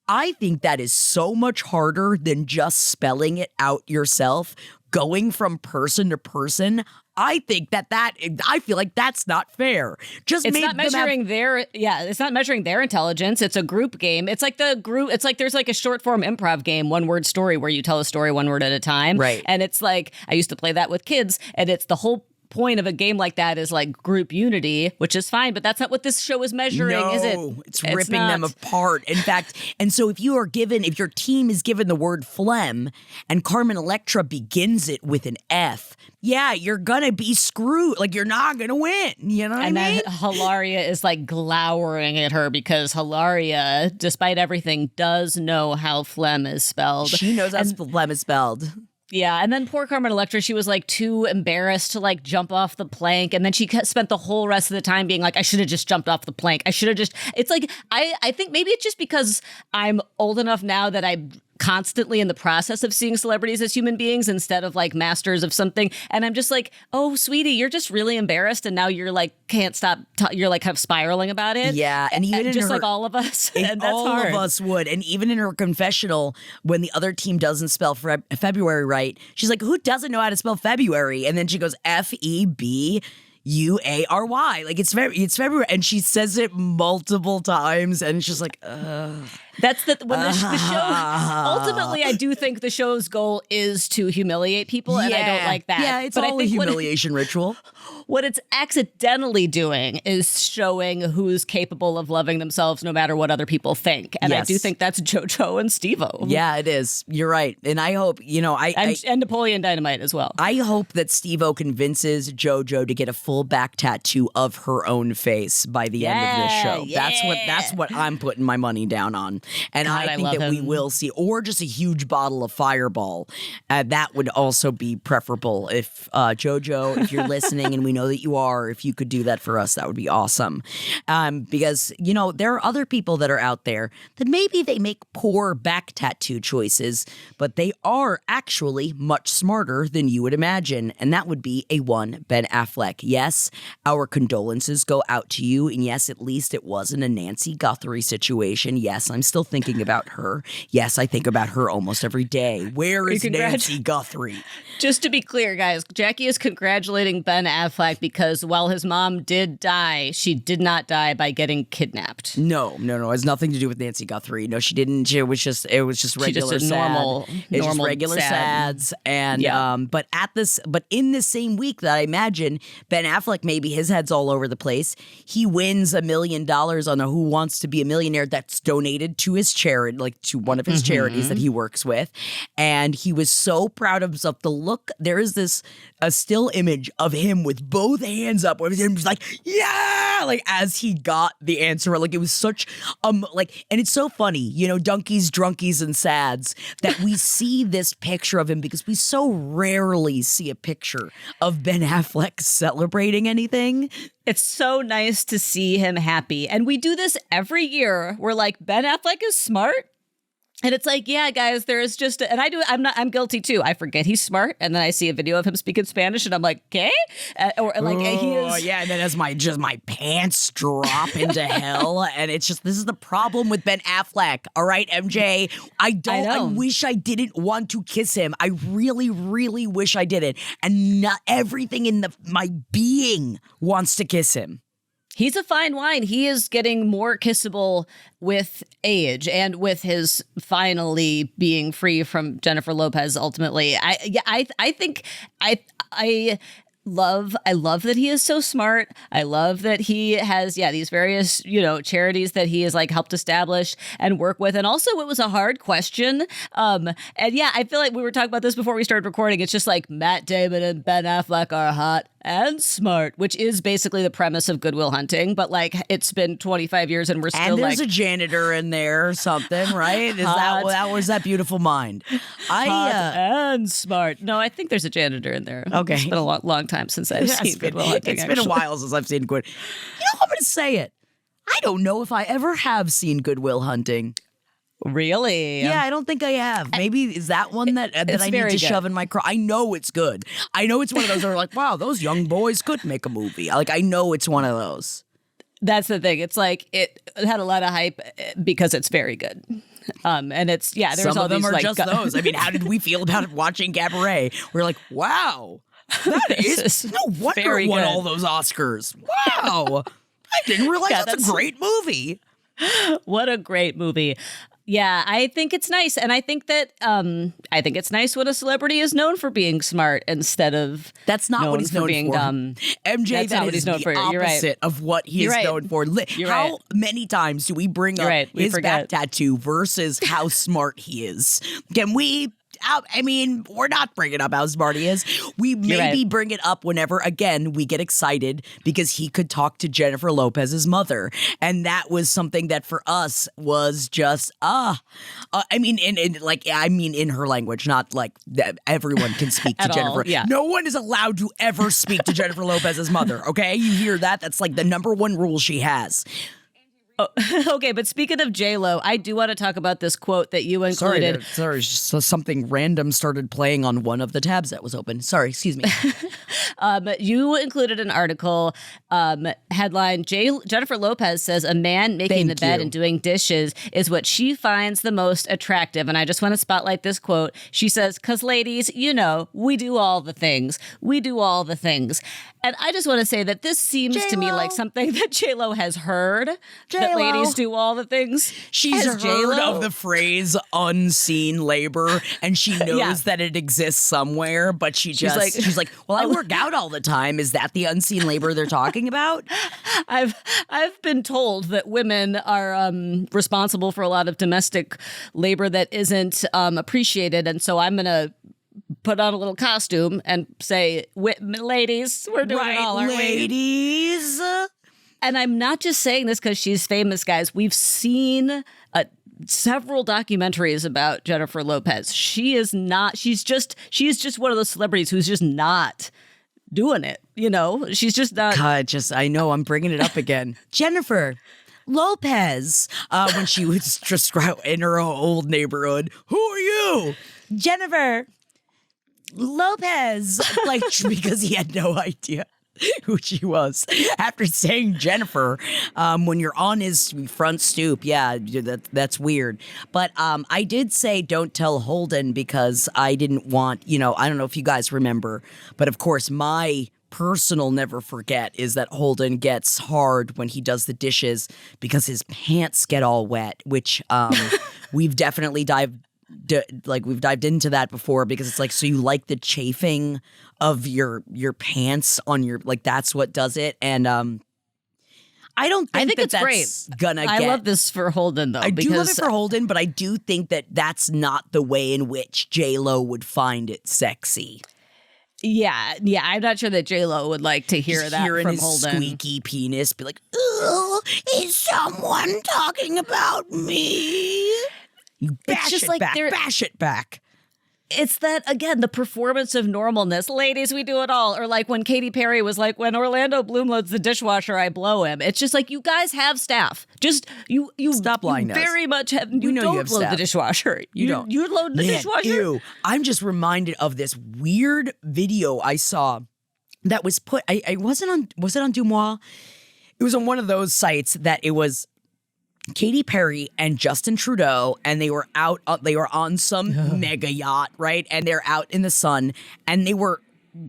I think that is so much harder than just spelling it out yourself, going from person to person. I think I feel like that's not fair. It's not measuring it's not measuring their intelligence. It's a group game. It's like there's like a short form improv game, one word story, where you tell a story one word at a time. Right. And it's like, I used to play that with kids, and it's the whole point of a game like that is like group unity, which is fine, but that's not what this show is measuring, is it? It's ripping them apart. In fact, and so if your team is given the word phlegm and Carmen Electra begins it with an F, you're gonna be screwed. Like, you're not gonna win. You know what I mean? And then Hilaria is like glowering at her, because Hilaria, despite everything, does know how phlegm is spelled. She knows how phlegm is spelled. Yeah, and then poor Carmen Electra, she was like too embarrassed to like jump off the plank, and then she spent the whole rest of the time being like, I should have just jumped off the plank. It's like, I think maybe it's just because I'm old enough now that constantly in the process of seeing celebrities as human beings instead of like masters of something. And I'm just like, oh, sweetie, you're just really embarrassed. And now you're like, can't stop. You're like kind of spiraling about it. Yeah. And even just like all of us. And that's all hard. of us would. And even in her confessional, when the other team doesn't spell February right, she's like, who doesn't know how to spell February? And then she goes, February. Like it's February, and she says it multiple times, and it's just like, That's when the show. Ultimately, I do think the show's goal is to humiliate people, and I don't like that. Yeah, it's but all a humiliation ritual. What it's accidentally doing is showing who's capable of loving themselves no matter what other people think. And I do think that's JoJo and Steve-O. Yeah, it is. You're right. And I hope, and Napoleon Dynamite as well. I hope that Steve-O convinces JoJo to get a full back tattoo of her own face by the end of this show. Yeah. That's what I'm putting my money down on. And God, I think that we will see, or just a huge bottle of Fireball. That would also be preferable. If JoJo, if you're listening, and we know that you are, if you could do that for us, that would be awesome. Because, there are other people that are out there that maybe they make poor back tattoo choices, but they are actually much smarter than you would imagine. And that would be one Ben Affleck. Yes, our condolences go out to you. And yes, at least it wasn't a Nancy Guthrie situation. Yes, I'm still thinking about her. Yes, I think about her almost every day. Where is Nancy Guthrie? Just to be clear, guys, Jackie is congratulating Ben Affleck because while his mom did die, she did not die by getting kidnapped. No. It has nothing to do with Nancy Guthrie. No, she didn't. It was just regular normal regular sads. And yeah. But in the same week that I imagine Ben Affleck, maybe his head's all over the place. He wins $1 million on a Who Wants to Be a Millionaire that's donated to his charity, like to one of his charities that he works with. And he was so proud of himself. There is a still image of him with both hands up, where he was like, yeah, like as he got the answer. Like it was such and it's so funny, Dunkies, Drunkies, and Sads, that we see this picture of him because we so rarely see a picture of Ben Affleck celebrating anything. It's so nice to see him happy. And we do this every year. We're like, Ben Affleck is smart. And it's like, yeah, guys, there is just, I'm guilty too. I forget he's smart. And then I see a video of him speaking Spanish and I'm like, okay? He is. Yeah. And then as my pants drop into hell. And it's just, this is the problem with Ben Affleck. All right, MJ, I wish I didn't want to kiss him. I really, really wish I didn't. And not everything in my being wants to kiss him. He's a fine wine. He is getting more kissable with age and with his finally being free from Jennifer Lopez. Ultimately, I think I love that he is so smart. I love that he has these various charities that he has like helped establish and work with. And also, it was a hard question. I feel like we were talking about this before we started recording. It's just like Matt Damon and Ben Affleck are hot and smart, which is basically the premise of Good Will Hunting. But like, it's been 25 years and we're still and there's a janitor in there or something, right? That was that beautiful mind? Hot and smart. No, I think there's a janitor in there. Okay, it's been a long time since I've seen Good Will Hunting. It's been a while since I've seen Good. I'm going to say it. I don't know if I ever have seen Good Will Hunting. Really? Yeah, I don't think I have. Maybe is that one that I need to shove in my craw? I know it's good. I know it's one of those that are like, wow, those young boys could make a movie. Like, I know it's one of those. That's the thing. It's like it had a lot of hype because it's very good. And it's there's some all of them those, are like, just those. I mean, how did we feel about watching Cabaret? We're like, wow, that is no wonder it won all those Oscars. Wow, I didn't realize that's a great movie. What a great movie. Yeah, I think it's nice. And I think that it's nice when a celebrity is known for being smart instead of that's not what he's known being for. dumb. MJ, that is the opposite of what he is known for. How many times do we bring up his back tattoo versus how smart he is? Can we? I mean, we're not bringing up how smart he is. We maybe bring it up whenever, again, we get excited because he could talk to Jennifer Lopez's mother. And that was something that for us was just, I mean, in her language, not like that everyone can speak to Jennifer. Yeah. No one is allowed to ever speak to Jennifer Lopez's mother, okay? You hear that? That's like the number one rule she has. Oh, okay, but speaking of J-Lo, I do want to talk about this quote that you included. Sorry, just something random started playing on one of the tabs that was open. Sorry, excuse me. You included an article headline, Jennifer Lopez says a man making the bed and doing dishes is what she finds the most attractive. And I just want to spotlight this quote. She says, "'Cause ladies, you know, we do all the things. We do all the things." And I just want to say that this seems to me like something that J-Lo has heard, that ladies do all the things. She's heard of the phrase unseen labor, and she knows that it exists somewhere, but she's like, well, I work out all the time. Is that the unseen labor they're talking about? I've been told that women are responsible for a lot of domestic labor that isn't appreciated, and so I'm going to put on a little costume and say, ladies, we're doing it all, aren't we? Ladies. And I'm not just saying this because she's famous, guys. We've seen several documentaries about Jennifer Lopez. She is just one of those celebrities who's just not doing it. You know, she's just not. God, I know I'm bringing it up again. Jennifer Lopez, when she was just in her old neighborhood. Who are you? Jennifer Lopez, like, because he had no idea who she was. After saying Jennifer, when you're on his front stoop, that's weird. But I did say don't tell Holden because I didn't want, I don't know if you guys remember, but of course my personal never forget is that Holden gets hard when he does the dishes because his pants get all wet, which we've definitely dived into that before because it's like, so you like the chafing of your pants on your, like, that's what does it. And I think that's great. I love this for Holden though. I do love it for Holden, but I do think that that's not the way in which J-Lo would find it sexy. Yeah, I'm not sure that J-Lo would like to hear that hearing from his Holden. Squeaky penis be like, "Ugh, is someone talking about me?" Bash it back. It's that, again, the performance of normalness. Ladies, we do it all. Or like when Katy Perry was like, when Orlando Bloom loads the dishwasher, I blow him. It's just like, you guys have staff. Just, you stop lying to us. Very much have, you know don't you have load staff. the dishwasher. You don't. You load the dishwasher? Ew. I'm just reminded of this weird video I saw that was put, was it on Dumois? It was on one of those sites that it was Katy Perry and Justin Trudeau, and they were out. They were on some mega yacht, right? And they're out in the sun, and they were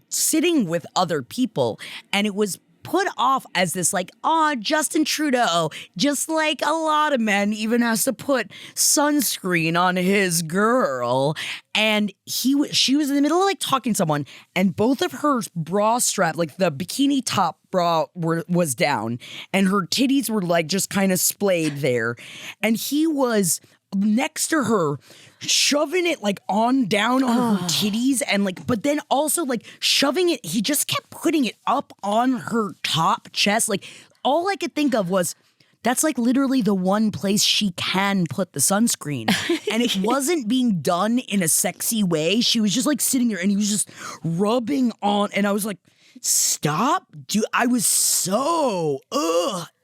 sitting with other people, and it was put off as this like, Justin Trudeau, just like a lot of men, even has to put sunscreen on his girl. And she was in the middle of like talking to someone, and both of her bra strap, like the bikini top bra was down, and her titties were like just kind of splayed there. And he was next to her, shoving it like on down on her titties, and like, but then also like shoving it, he just kept putting it up on her top chest. Like, all I could think of was, that's like literally the one place she can put the sunscreen. And it wasn't being done in a sexy way. She was just like sitting there and he was just rubbing on, and I was like, stop. I was so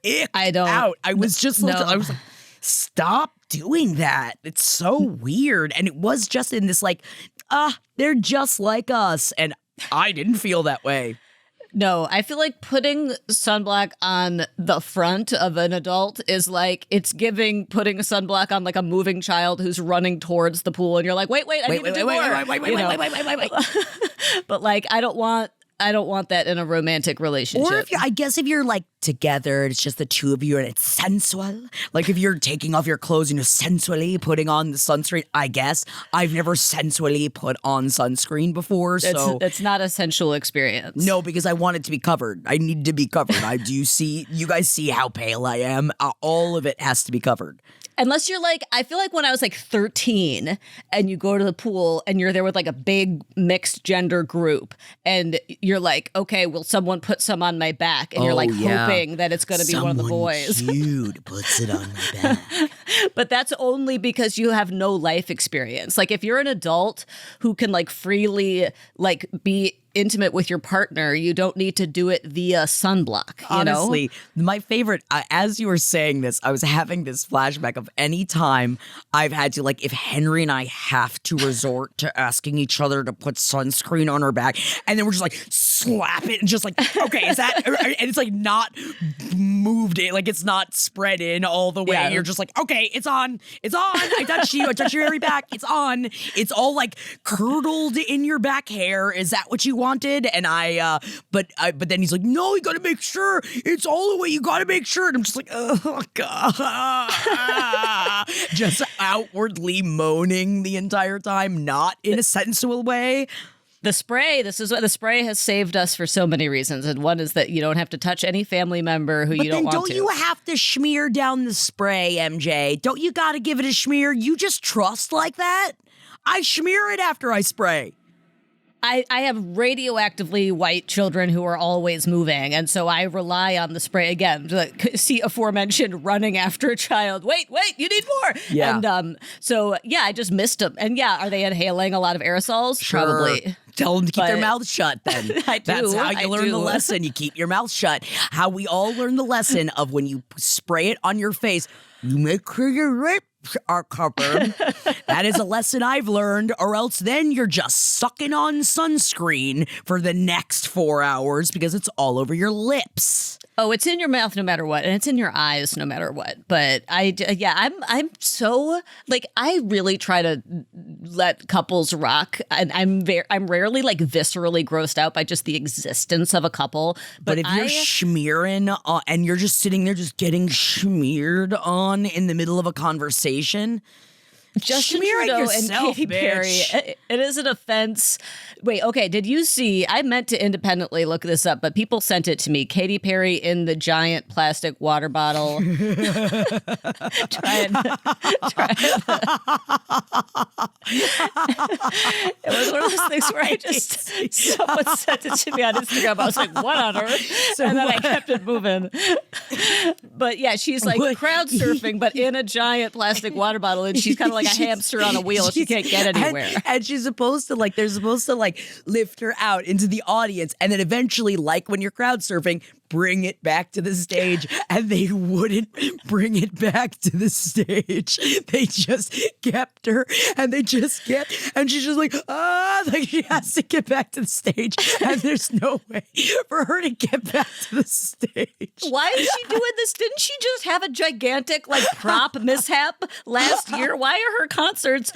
icked out. I was just I was like, stop doing that. It's so weird. And it was just in this like, they're just like us. And I didn't feel that way. No, I feel like putting sunblock on the front of an adult is like, it's giving putting a sunblock on like a moving child who's running towards the pool, and you're like, wait, I need to do more. Wait. But like, I don't want that in a romantic relationship. Or I guess if you're like together, it's just the two of you and it's sensual. Like if you're taking off your clothes and sensually putting on the sunscreen. I guess I've never sensually put on sunscreen before, so that's not a sensual experience. No, because I want it to be covered. I need to be covered. You guys see how pale I am? All of it has to be covered. Unless you're like, I feel like when I was like 13 and you go to the pool and you're there with like a big mixed gender group and you're like, okay, will someone put some on my back? And you're like hoping that it's going to be one of the boys. Cute puts it on my back. But that's only because you have no life experience. Like if you're an adult who can like freely like be intimate with your partner, you don't need to do it via sunblock. Honestly, my favorite, as you were saying this, I was having this flashback of any time I've had to, like, if Henry and I have to resort to asking each other to put sunscreen on our back, and then we're just like, slap it, and just like, okay, is that, and it's like not moved in, like it's not spread in all the way. You're just like, okay, it's on. I touched your hairy back. It's on. It's all like curdled in your back hair. Is that what you wanted? And but then he's like, no, you got to make sure it's all the way. You got to make sure. And I'm just like, oh God, just outwardly moaning the entire time, not in a sensual way. The spray, this is what the spray has saved us for so many reasons. And one is that you don't have to touch any family member who you don't want to. But then don't you have to smear down the spray, MJ? Don't you got to give it a smear? You just trust like that? I smear it after I spray. I have radioactively white children who are always moving, and so I rely on the spray again. To see aforementioned running after a child. Wait, you need more. Yeah. And so I just missed them. And are they inhaling a lot of aerosols? Sure. Probably. Tell them to keep their mouths shut then. That's how you learn the lesson. You keep your mouth shut. How we all learn the lesson of when you spray it on your face, you make sure your lips are covered. That is a lesson I've learned, or else then you're just sucking on sunscreen for the next 4 hours because it's all over your lips. Oh, it's in your mouth no matter what, and it's in your eyes no matter what. But I'm so like I really try to let couples rock, and I'm rarely like viscerally grossed out by just the existence of a couple. But if you're smearing and you're just sitting there just getting smeared on in the middle of a conversation. Justin Smear Trudeau yourself, and Katy Perry. It is an offense. Wait, okay. Did you see? I meant to independently look this up, but people sent it to me. Katy Perry in the giant plastic water bottle. try it. It was one of those things where someone sent it to me on Instagram. I was like, what on earth? And then I kept it moving. But she's like crowd surfing, but in a giant plastic water bottle, and she's kind of like a hamster on a wheel. She can't get anywhere. And she's supposed to they're supposed to lift her out into the audience, and then eventually, like when you're crowd surfing, bring it back to the stage. And they wouldn't bring it back to the stage. They just kept her, and and she's just like she has to get back to the stage, and there's no way for her to get back to the stage. Why is she doing this? Didn't she just have a gigantic prop mishap last year? Why are her concerts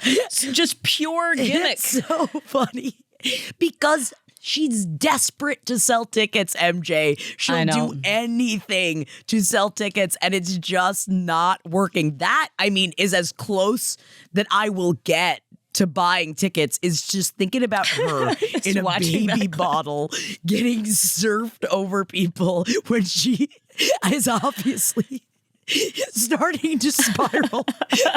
just pure gimmicks? It's so funny because she's desperate to sell tickets, MJ. She'll do anything to sell tickets, and it's just not working. That, is as close that I will get to buying tickets, is just thinking about her in a baby bottle getting surfed over people when she is obviously starting to spiral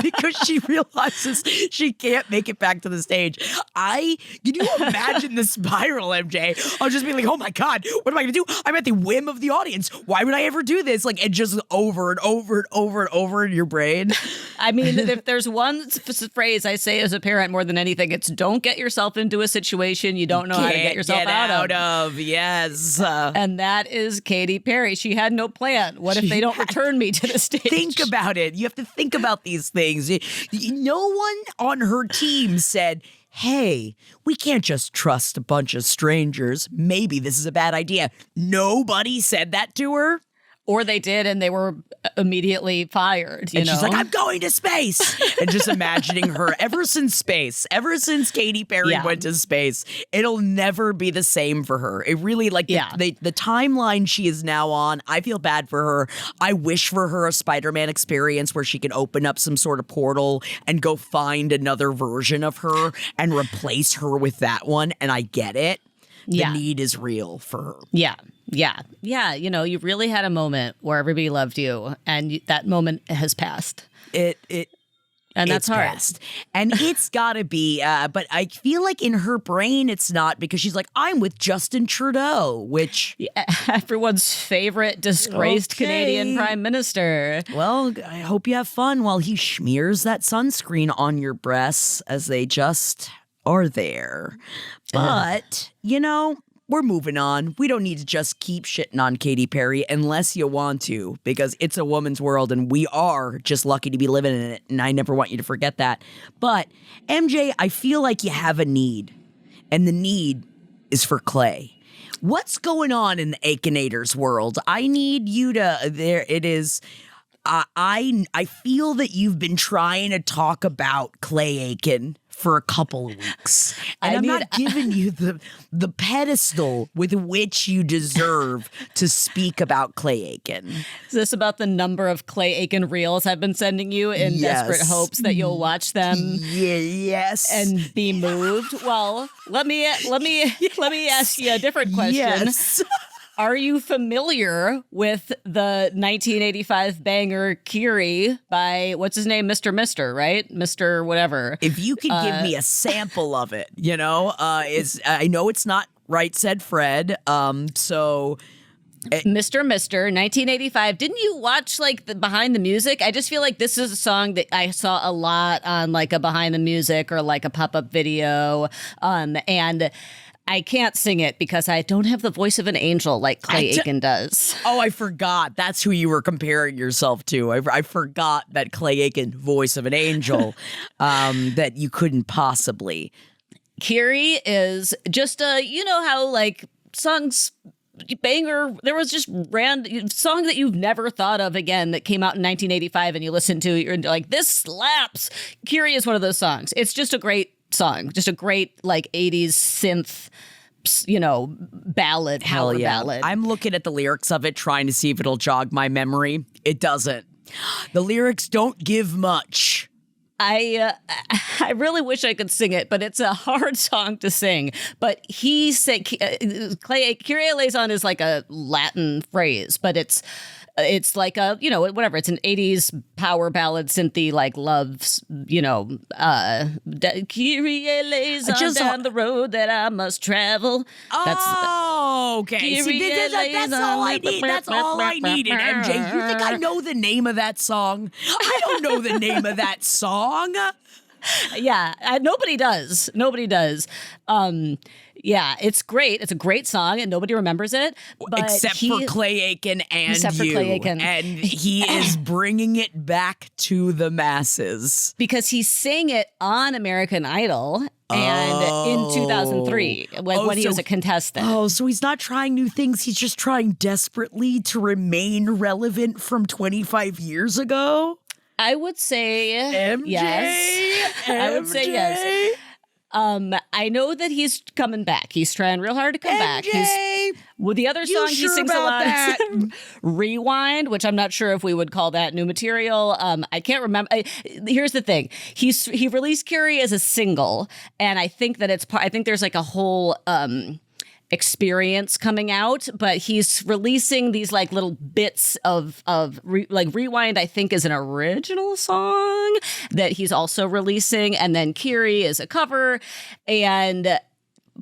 because she realizes she can't make it back to the stage. Can you imagine the spiral, MJ? I'll just be like, oh my God, what am I gonna do? I'm at the whim of the audience. Why would I ever do this? And just over and over and over and over in your brain. If there's one phrase I say as a parent more than anything, it's don't get yourself into a situation you don't know how to get yourself out of. Yes. And that is Katy Perry. She had no plan. What if they don't return me to the stage? Think about it. You have to think about these things. No one on her team said, hey, we can't just trust a bunch of strangers. Maybe this is a bad idea. Nobody said that to her. Or they did, and they were immediately fired. And she's like, I'm going to space. And just imagining her ever since Katy Perry went to space, it'll never be the same for her. It really, the timeline she is now on, I feel bad for her. I wish for her a Spider-Man experience where she can open up some sort of portal and go find another version of her and replace her with that one. And I get it. The need is real for her. Yeah. You really had a moment where everybody loved you, and that moment has passed. And that's hard. Passed. And it's gotta be, but I feel like in her brain it's not, because she's like, I'm with Justin Trudeau, which everyone's favorite disgraced Canadian prime minister. Well, I hope you have fun while he smears that sunscreen on your breasts as they just are there. But, we're moving on. We don't need to just keep shitting on Katy Perry unless you want to, because it's a woman's world and we are just lucky to be living in it. And I never want you to forget that. But MJ, I feel like you have a need, and the need is for Clay. What's going on in the Aikenators world? I need you to, there it is. I feel that you've been trying to talk about Clay Aiken for a couple of weeks. And I'm not giving you the pedestal with which you deserve to speak about Clay Aiken. Is this about the number of Clay Aiken reels I've been sending you in desperate hopes that you'll watch them? Yes. And be moved? Well, let me ask you a different question. Yes. Are you familiar with the 1985 banger Kiri by, what's his name? Mr. right? Mr. whatever. If you could give me a sample of it, I know it's not Right Said Fred, so... Mr. 1985. Didn't you watch like the behind the music? I just feel like this is a song that I saw a lot on like a behind the music or like a pop-up video, and I can't sing it because I don't have the voice of an angel like Clay Aiken does. Oh, I forgot. That's who you were comparing yourself to. I forgot that Clay Aiken, voice of an angel, that you couldn't possibly. Kiri is just you know how like songs banger, there was just random song that you've never thought of again that came out in 1985 and you listen to it, you're like, this slaps. Kiri is one of those songs. It's just a great song, just a great like 80s synth, ballad, power ballad. I'm looking at the lyrics of it, trying to see if it'll jog my memory. It doesn't. The lyrics don't give much. I really wish I could sing it, but it's a hard song to sing. But he said, Kyrie eleison is like a Latin phrase, but it's like a, whatever. It's an 80s power ballad, synthy, like loves, Kyrie eleison down the road that I must travel. Okay. See, that's all I need. That's all I needed, MJ. You think I know the name of that song? I don't know the name of that song. Yeah, nobody does. Nobody does. Yeah, it's great. It's a great song, and nobody remembers it. But except for Clay Aiken and except you. For Clay Aiken. And he is bringing it back to the masses. Because he sang it on American Idol and in 2003, when he was a contestant. Oh, so he's not trying new things. He's just trying desperately to remain relevant from 25 years ago? I would say MJ? Yes. I would say yes. I know that he's coming back. He's trying real hard to come back. The other song he sings a lot is Rewind, which I'm not sure if we would call that new material. I can't remember. Here's the thing. He released Curie as a single, and I think that I think there's like a whole experience coming out, but he's releasing these like little bits of Rewind, I think, is an original song that he's also releasing, and then Kiri is a cover. And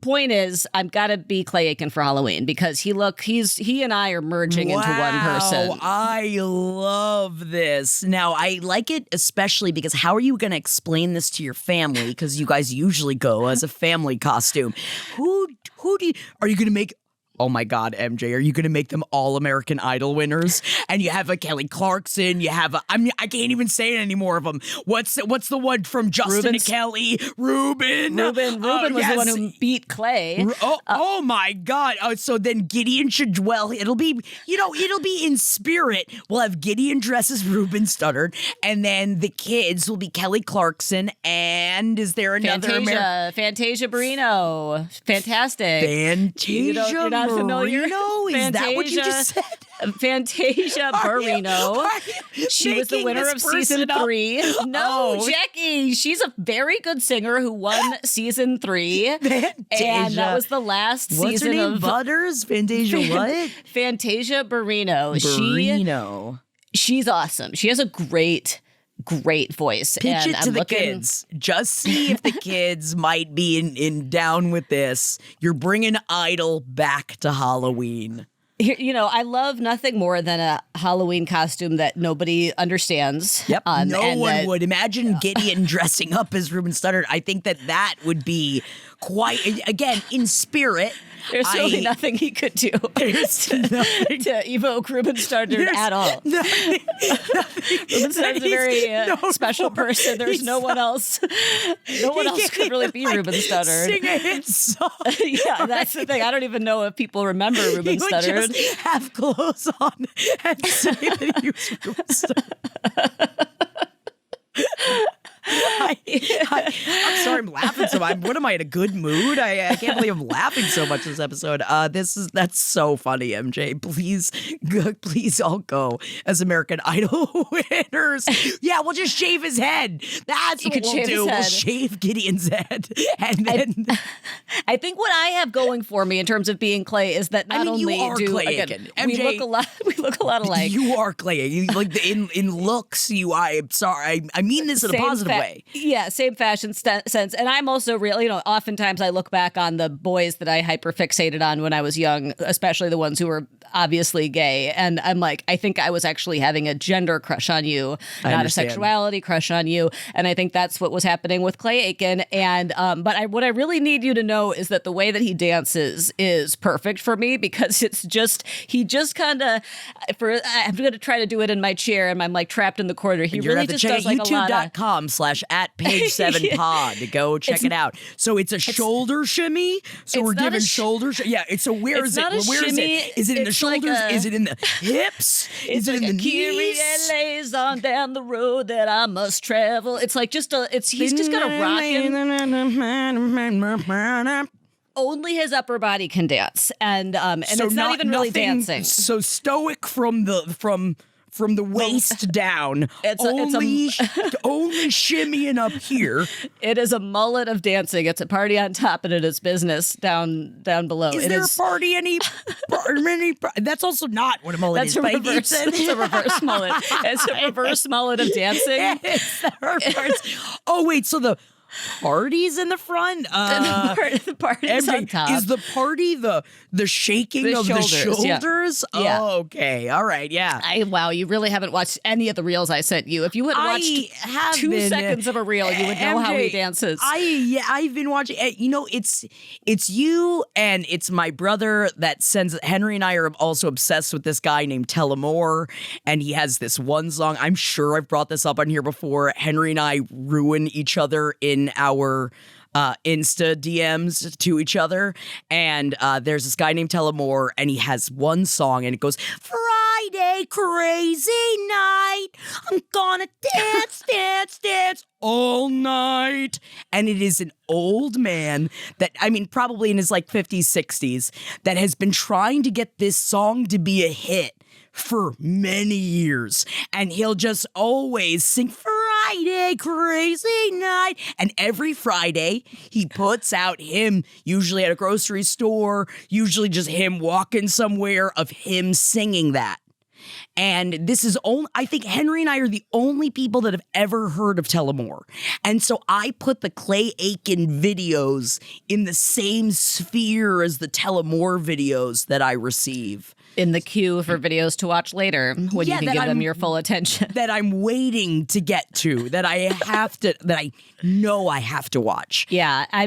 point is, I've got to be Clay Aiken for Halloween because he and I are merging into one person. I love this. Now, I like it especially because how are you going to explain this to your family? Because you guys usually go as a family costume. Are you going to make... Oh my God, MJ, are you going to make them all American Idol winners? And you have a Kelly Clarkson, you have I can't even say any more of them. What's the one from Justin and Kelly? Ruben was the one who beat Clay. Oh my God. So then Gideon should, it'll be in spirit. We'll have Gideon dress as Ruben Studdard, and then the kids will be Kelly Clarkson, and is there another Fantasia Barrino. Fantastic. Fantasia you're not familiar? Is that what you just said? Fantasia Barrino. She was the winner of season 3. No, Jackie. She's a very good singer who won season 3. Fantasia. And that was the last What's season her name? of Butters? Fantasia what? Fantasia Barrino. She's awesome. She has a great voice. Pitch it to the kids. Just see if the kids might be in down with this. You're bringing Idol back to Halloween. Here, I love nothing more than a Halloween costume that nobody understands. Yep. No one would. Imagine Gideon dressing up as Ruben Studdard. I think that would be quite, again, in spirit. There's really nothing he could do to evoke Ruben Studdard at all. Ruben Studdard's a very special person. There's no one else. No one else could really be Ruben Studdard. Sing a hit song. Yeah, that's the thing. I don't even know if people remember Ruben Studdard. He would just have clothes on and say that he was Ruben Studdard. I'm sorry, I'm laughing so much. What am I, in a good mood? I can't believe I'm laughing so much this episode. That's so funny, MJ. Please all go as American Idol winners. Yeah, we'll just shave his head. That's what we'll do. We'll shave Gideon's head. And then I think what I have going for me in terms of being Clay is that not only you are do Clay again, Aiken. MJ, we look a lot alike. You are Clay Aiken. Like in looks, I'm sorry. I mean this in a positive way. Yeah, same fashion sense. And I'm also really, oftentimes I look back on the boys that I hyperfixated on when I was young, especially the ones who were obviously gay. And I'm like, I think I was actually having a gender crush on you, not a sexuality crush on you. And I think that's what was happening with Clay Aiken. And but what I really need you to know is that the way that he dances is perfect for me, because he just kind of, I'm going to try to do it in my chair and I'm like trapped in the corner. He really just does like a lot of YouTube.com/@page7pod to go check it out. So it's a shoulder shimmy. So we're giving shoulder. Yeah. So where is it? Where is it? Is it in the shoulders? Is it in the hips? Is it in the knees? Lays on down the road that I must travel. It's like he's just got a rockin'. Only his upper body can dance, and so it's not even really dancing. So stoic from the waist down, only shimmying up here. It is a mullet of dancing. It's a party on top, and it is business down below. Is there a party? That's also not what a mullet is. It's a reverse mullet. It's a reverse mullet of dancing. It's the reverse. Oh wait, so the party's in the front. The party's on top. Is the party the shaking of the shoulders? Yeah. Oh, okay. All right. Yeah. Wow, you really haven't watched any of the reels I sent you. If you had watched 2 seconds of a reel, you would know how he dances. I've been watching. It's you and it's my brother that sends. Henry and I are also obsessed with this guy named Tellamore, and he has this one song. I'm sure I've brought this up on here before. Henry and I ruin each other in our Insta DMs to each other, and there's this guy named Tellamore, and he has one song, and it goes, Friday crazy night, I'm gonna dance all night. And it is an old man that, probably in his 50s, 60s, that has been trying to get this song to be a hit for many years, and he'll just always sing Friday crazy night, and every Friday he puts out him, usually at a grocery store, usually just him walking somewhere, of him singing that. And this is only, I think Henry and I are the only people that have ever heard of Tellamore. And so I put the Clay Aiken videos in the same sphere as the Tellamore videos that I receive. In the queue for videos to watch later when you can give them your full attention. That I'm waiting to get to, that I know I have to watch. Yeah, I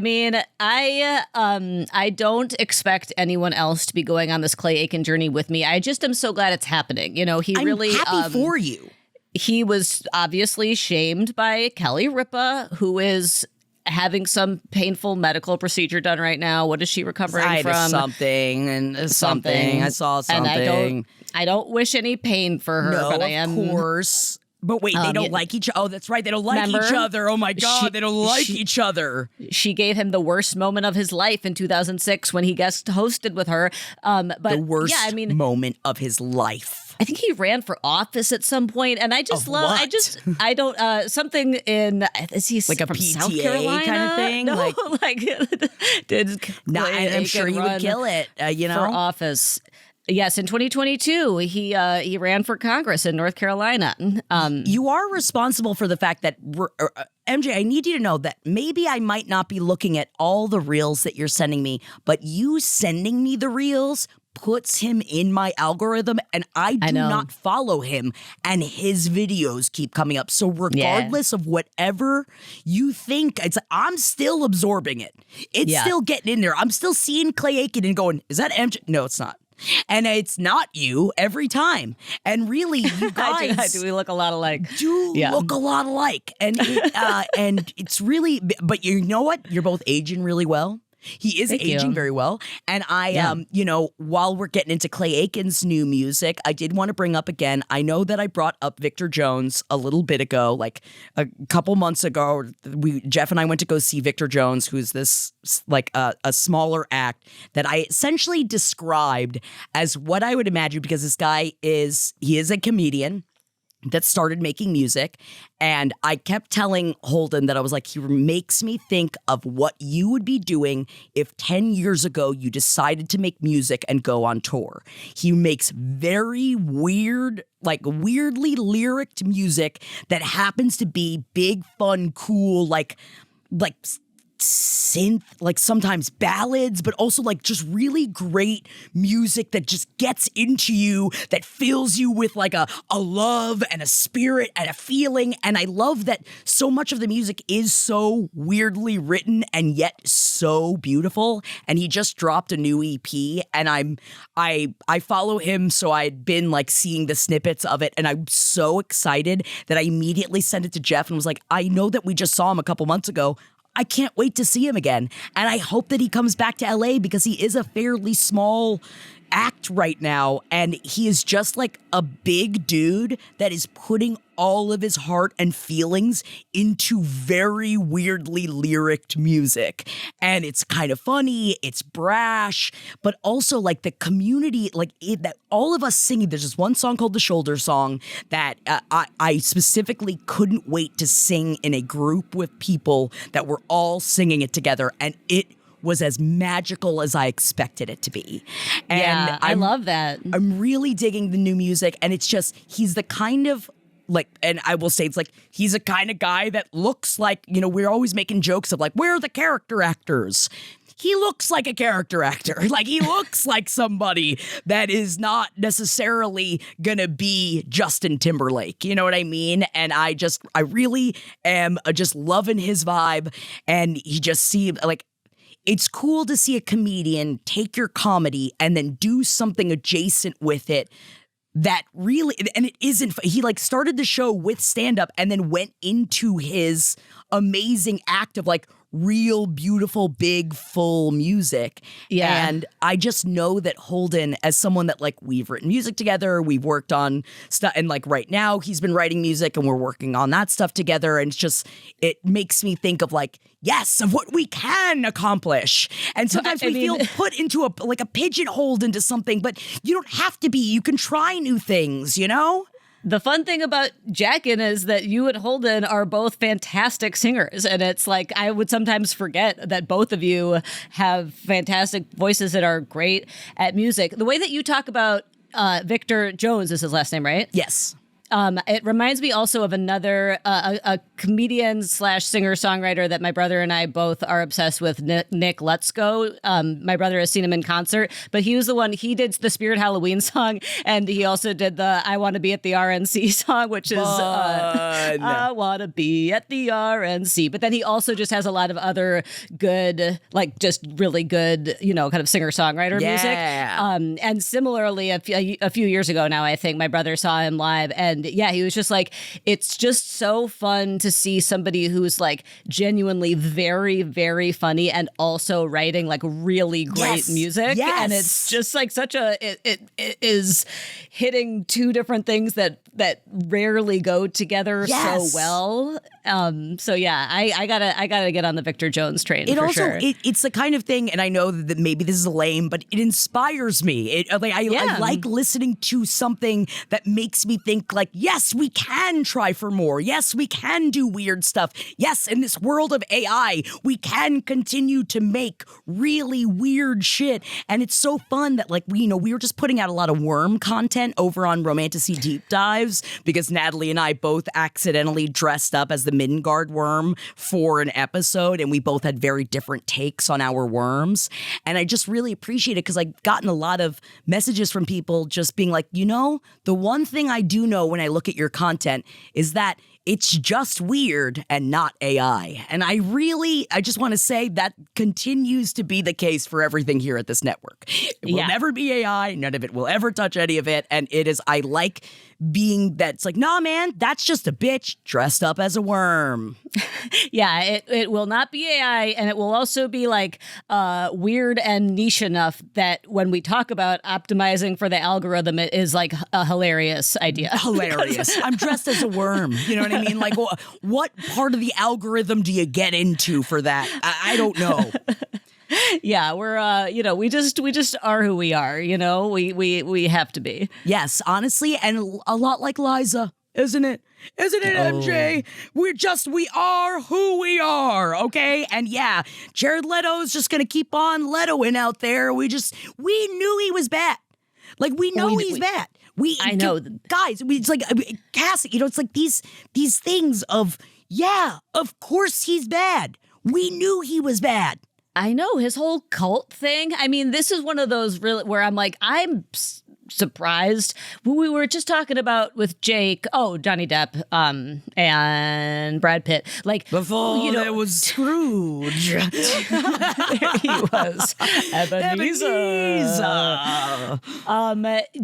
don't expect anyone else to be going on this Clay Aiken journey with me. I just am so glad it's happening. I'm happy for you. He was obviously shamed by Kelly Ripa, who is having some painful medical procedure done right now. What is she recovering from? Something. I saw something. And I don't wish any pain for her, but I am. Of course. But wait, they don't like each other. Oh, that's right. They don't like each other. Oh my God, they don't like each other. She gave him the worst moment of his life in 2006 when he guest hosted with her. But the worst moment of his life. I think he ran for office at some point, and I just love. I don't. Something in is he like from a PTA South Carolina kind of thing? No, I'm sure he would kill it. For office. Yes, in 2022, he ran for Congress in North Carolina. You are responsible for the fact that, MJ, I need you to know that maybe I might not be looking at all the reels that you're sending me, but you sending me the reels puts him in my algorithm, and I do not follow him, and his videos keep coming up. So regardless of whatever you think, it's I'm still absorbing it. It's still getting in there. I'm still seeing Clay Aiken and going, is that MJ? No, it's not. And it's not you every time. And really, you guys do we look a lot alike? Look a lot alike. And and it's really, but you know what? You're both aging really well. He is aging very well. And I, you know, while we're getting into Clay Aiken's new music, I did want to bring up again, I know that I brought up Victor Jones a little bit ago, like a couple months ago. Jeff and I went to go see Victor Jones, who's this like a smaller act that I essentially described as what I would imagine, because this guy he is a comedian that started making music. And I kept telling Holden that I was like, he makes me think of what you would be doing if 10 years ago you decided to make music and go on tour. He makes very weird, like weirdly lyricked music that happens to be big, fun, cool, like synth, like sometimes ballads, but also like just really great music that just gets into you, that fills you with like a love and a spirit and a feeling. And I love that so much of the music is so weirdly written and yet so beautiful. And he just dropped a new EP, and I follow him, so I'd been like seeing the snippets of it, and I'm so excited that I immediately sent it to Jeff and was like, I know that we just saw him a couple months ago. I can't wait to see him again. And I hope that he comes back to LA, because he is a fairly small act right now. And he is just like a big dude that is putting all of his heart and feelings into very weirdly lyricked music. And it's kind of funny, it's brash, but also like the community, like that all of us singing. There's this one song called The Shoulder Song that I specifically couldn't wait to sing in a group with people that were all singing it together. And it was as magical as I expected it to be. And I love that. I'm really digging the new music. And it's just, he's the kind of, like, and I will say, it's like, he's a kind of guy that looks like, you know, we're always making jokes of like, where are the character actors? He looks like a character actor. Like, he looks like somebody that is not necessarily gonna be Justin Timberlake. You know what I mean? And I really am just loving his vibe. And he just seemed like, it's cool to see a comedian take your comedy and then do something adjacent with it that really, and it isn't, he like started the show with stand-up and then went into his amazing act of like real beautiful, big, full music. Yeah. And I just know that Holden, as someone that like we've written music together, we've worked on stuff, and like right now he's been writing music and we're working on that stuff together. And it's just, it makes me think of like, yes, of what we can accomplish. And sometimes we feel put into a pigeonholed into something, but you don't have to be. You can try new things, you know? The fun thing about Jackin is that you and Holden are both fantastic singers. And it's like, I would sometimes forget that both of you have fantastic voices that are great at music. The way that you talk about Victor Jones is his last name, right? Yes. It reminds me also of another, a comedian / singer-songwriter that my brother and I both are obsessed with, Nick Lutzko. My brother has seen him in concert, but he was the one, he did the Spirit Halloween song, and he also did the I Want to Be at the RNC song, which is I Want to Be at the RNC. But then he also just has a lot of other good, like just really good, you know, kind of singer-songwriter music. And similarly, a few years ago now, I think my brother saw him live, and yeah, he was just like, it's just so fun to see somebody who's like genuinely very, very funny and also writing like really great music. Yes. And it's just like such a, it is hitting two different things that rarely go together so well. So yeah, I gotta get on the Victor Jones train. It for also, sure. It's the kind of thing, and I know that maybe this is lame, but it inspires me. I like listening to something that makes me think like, yes, we can try for more. Yes, we can do weird stuff. Yes, in this world of AI, we can continue to make really weird shit. And it's so fun that like we were just putting out a lot of worm content over on Romantasy Deep Dive. lives because Natalie and I both accidentally dressed up as the Midgard worm for an episode, and we both had very different takes on our worms. And I just really appreciate it because I've gotten a lot of messages from people just being like, the one thing I do know when I look at your content is that it's just weird and not AI. And I just want to say that continues to be the case for everything here at this network. It will never be AI. None of it will ever touch any of it. And I like being that's like, nah, man, that's just a bitch dressed up as a worm. Yeah, it will not be AI, and it will also be like weird and niche enough that when we talk about optimizing for the algorithm, it is like a hilarious idea. Hilarious. I'm dressed as a worm. You know what I mean? Like, what part of the algorithm do you get into for that? I don't know. Yeah, we're we just are who we are, we have to be. Yes, honestly, and a lot like Liza, isn't it? Isn't it, MJ? We are who we are, okay? And yeah, Jared Leto's just gonna keep on Letoing out there. We knew he was bad. Like, we know he's bad. I know. Guys, it's like, Cassie, it's like these things of, yeah, of course he's bad. We knew he was bad. I know, his whole cult thing. I mean, this is one of those really where I'm like, I'm surprised. We were just talking about with Jake, Johnny Depp, and Brad Pitt. Like, before there was Scrooge. There he was. Ebenezer.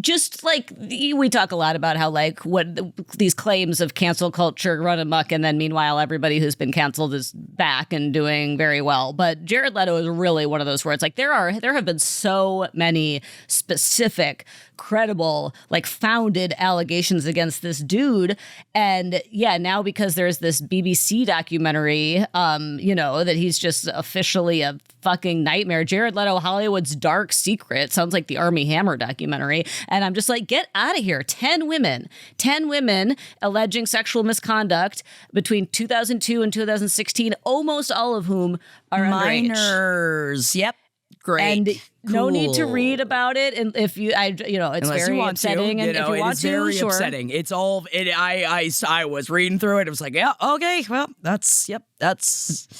Just like we talk a lot about how like what these claims of cancel culture run amok, and then meanwhile everybody who's been canceled is back and doing very well. But Jared Leto is really one of those where it's like there have been so many specific, credible, like founded allegations against this dude. And yeah, now because there's this BBC documentary, that he's just officially a fucking nightmare. Jared Leto, Hollywood's Dark Secret, sounds like the Army Hammer documentary. And I'm just like, get out of here. 10 women alleging sexual misconduct between 2002 and 2016, almost all of whom are minors. Yep. Great. And cool. No need to read about it. And if it's unless very upsetting. And if you want it's very upsetting. It's all. I was reading through it. It was like, yeah, okay, well, that's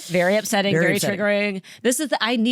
very upsetting, very triggering. This is I'm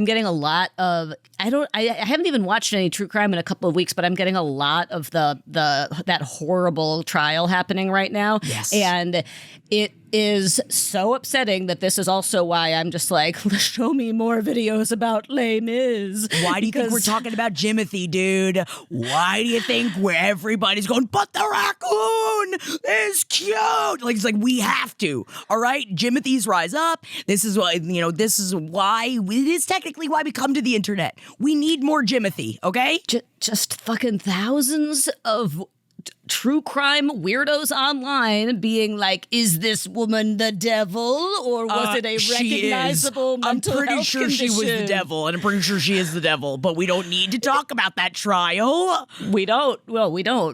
getting a lot of. I haven't even watched any true crime in a couple of weeks, but I'm getting a lot of that horrible trial happening right now. Yes, and it is so upsetting that this is also why I'm just like, show me more videos about Les Mis. Why do you think we're talking about Jimothy, dude? Why do you think where everybody's going, but the raccoon is cute? Like, it's like, we have to. All right? Jimothy's rise up. This is why, it is technically why we come to the internet. We need more Jimothy, okay? Just fucking thousands of true crime weirdos online being like, is this woman the devil, or was it a recognizable mental health I'm pretty sure condition? She was the devil, and I'm pretty sure she is the devil, but we don't need to talk about that trial. We don't,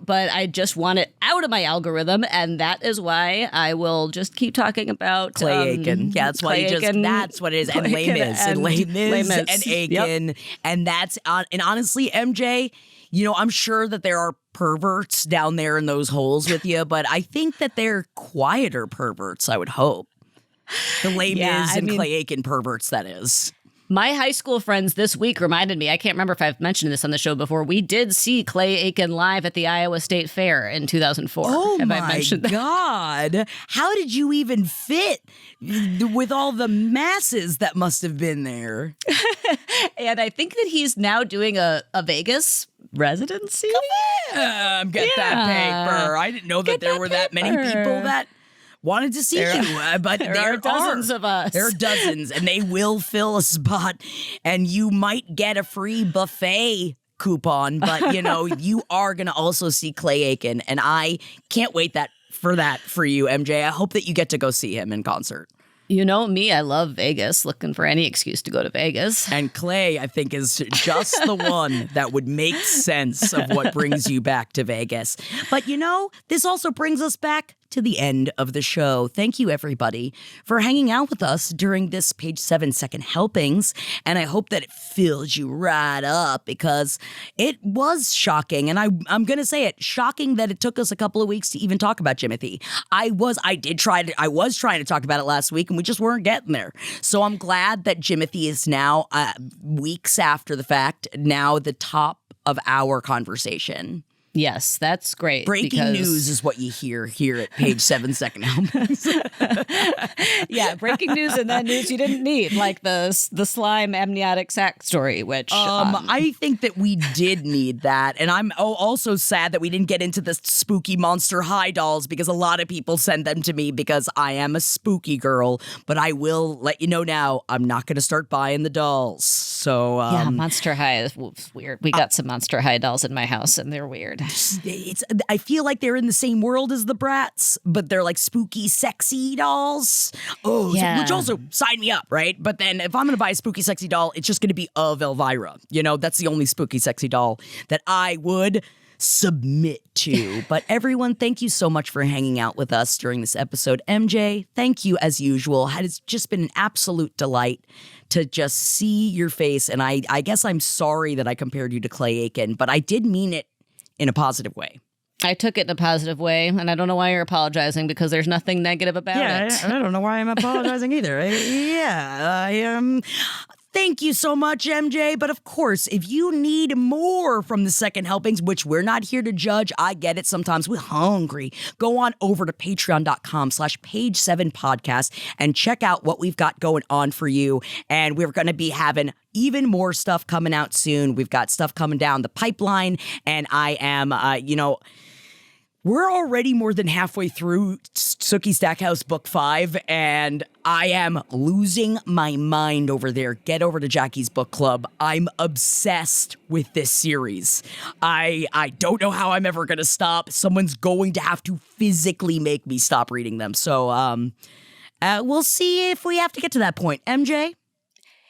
but I just want it out of my algorithm, and that is why I will just keep talking about Clay Aiken. Yeah, that's why that's what it is. And Les Mis, and Les Mis, and Aiken. Yep. And that's, and honestly, MJ, I'm sure that there are perverts down there in those holes with you, but I think that they're quieter perverts, I would hope. The Les Mis and Clay Aiken perverts, that is. My high school friends this week reminded me, I can't remember if I've mentioned this on the show before, we did see Clay Aiken live at the Iowa State Fair in 2004. Oh, my God. How did you even fit with all the masses that must have been there? And I think that he's now doing a Vegas residency. Get that paper. I didn't know that there were that many people that wanted to see you, but there are dozens of us. There are dozens, and they will fill a spot, and you might get a free buffet coupon, but you are going to also see Clay Aiken, and I can't wait for you, MJ. I hope that you get to go see him in concert. You know me, I love Vegas, looking for any excuse to go to Vegas. And Clay, I think, is just the one that would make sense of what brings you back to Vegas. But this also brings us back to the end of the show. Thank you, everybody, for hanging out with us during this page 7 second helpings. And I hope that it fills you right up because it was shocking. And I'm going to say it, shocking that it took us a couple of weeks to even talk about Jimothy. I was trying to talk about it last week and we just weren't getting there. So I'm glad that Jimothy is now, weeks after the fact, now the top of our conversation. Yes, that's great. Breaking news is what you hear here at page 7 second helpings. Yeah, breaking news and then news you didn't need, like the slime amniotic sac story, which I think that we did need that. And I'm also sad that we didn't get into the spooky Monster High dolls because a lot of people send them to me because I am a spooky girl. But I will let you know now, I'm not going to start buying the dolls. So yeah, Monster High is weird. We got some Monster High dolls in my house and they're weird. I feel like they're in the same world as the Bratz, but they're like spooky, sexy dolls. Oh, yeah. Which also sign me up, right? But then if I'm going to buy a spooky, sexy doll, it's just going to be of Elvira. You know, that's the only spooky, sexy doll that I would submit to. But everyone, thank you so much for hanging out with us during this episode. MJ, thank you as usual. It's just been an absolute delight to just see your face. And I guess I'm sorry that I compared you to Clay Aiken, but I did mean it in a positive way. I took it in a positive way, and I don't know why you're apologizing because there's nothing negative about it. I don't know why I'm apologizing either. Thank you so much, MJ. But of course, if you need more from the second helpings, which we're not here to judge, I get it. Sometimes we're hungry. Go on over to patreon.com/page7podcast and check out what we've got going on for you. And we're going to be having even more stuff coming out soon. We've got stuff coming down the pipeline. And I am, we're already more than halfway through Sookie Stackhouse Book 5, and I am losing my mind over there. Get over to Jackie's Book Club. I'm obsessed with this series. I don't know how I'm ever going to stop. Someone's going to have to physically make me stop reading them. So we'll see if we have to get to that point. MJ?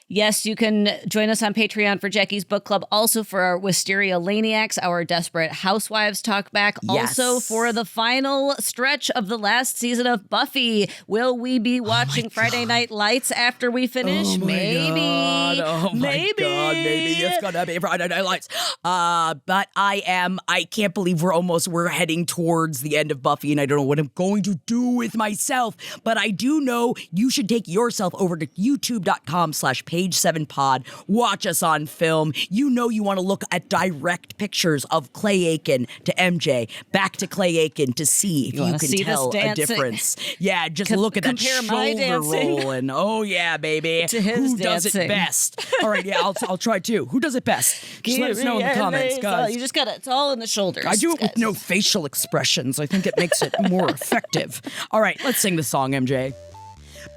Yes, you can join us on Patreon for Jackie's Book Club, also for our Wisteria Laniacs, our Desperate Housewives talkback, also for the final stretch of the last season of Buffy. Will we be watching Friday Night Lights after we finish? Maybe. Maybe it's gonna be Friday Night Lights. But I can't believe we're heading towards the end of Buffy, and I don't know what I'm going to do with myself, but I do know you should take yourself over to youtube.com/page7pod. Watch us on film. You know you want to look at direct pictures of Clay Aiken to MJ, back to Clay Aiken to see if you can tell a difference. Yeah, just look at that shoulder roll and oh yeah, baby. To his Who does it best? All right, yeah, I'll try too. Who does it best? Just let us know in the comments, guys. You just got it's all in the shoulders. I do it with no facial expressions. I think it makes it more effective. All right, let's sing the song, MJ.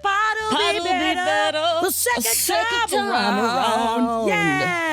Bottle be better the second time around. Yeah.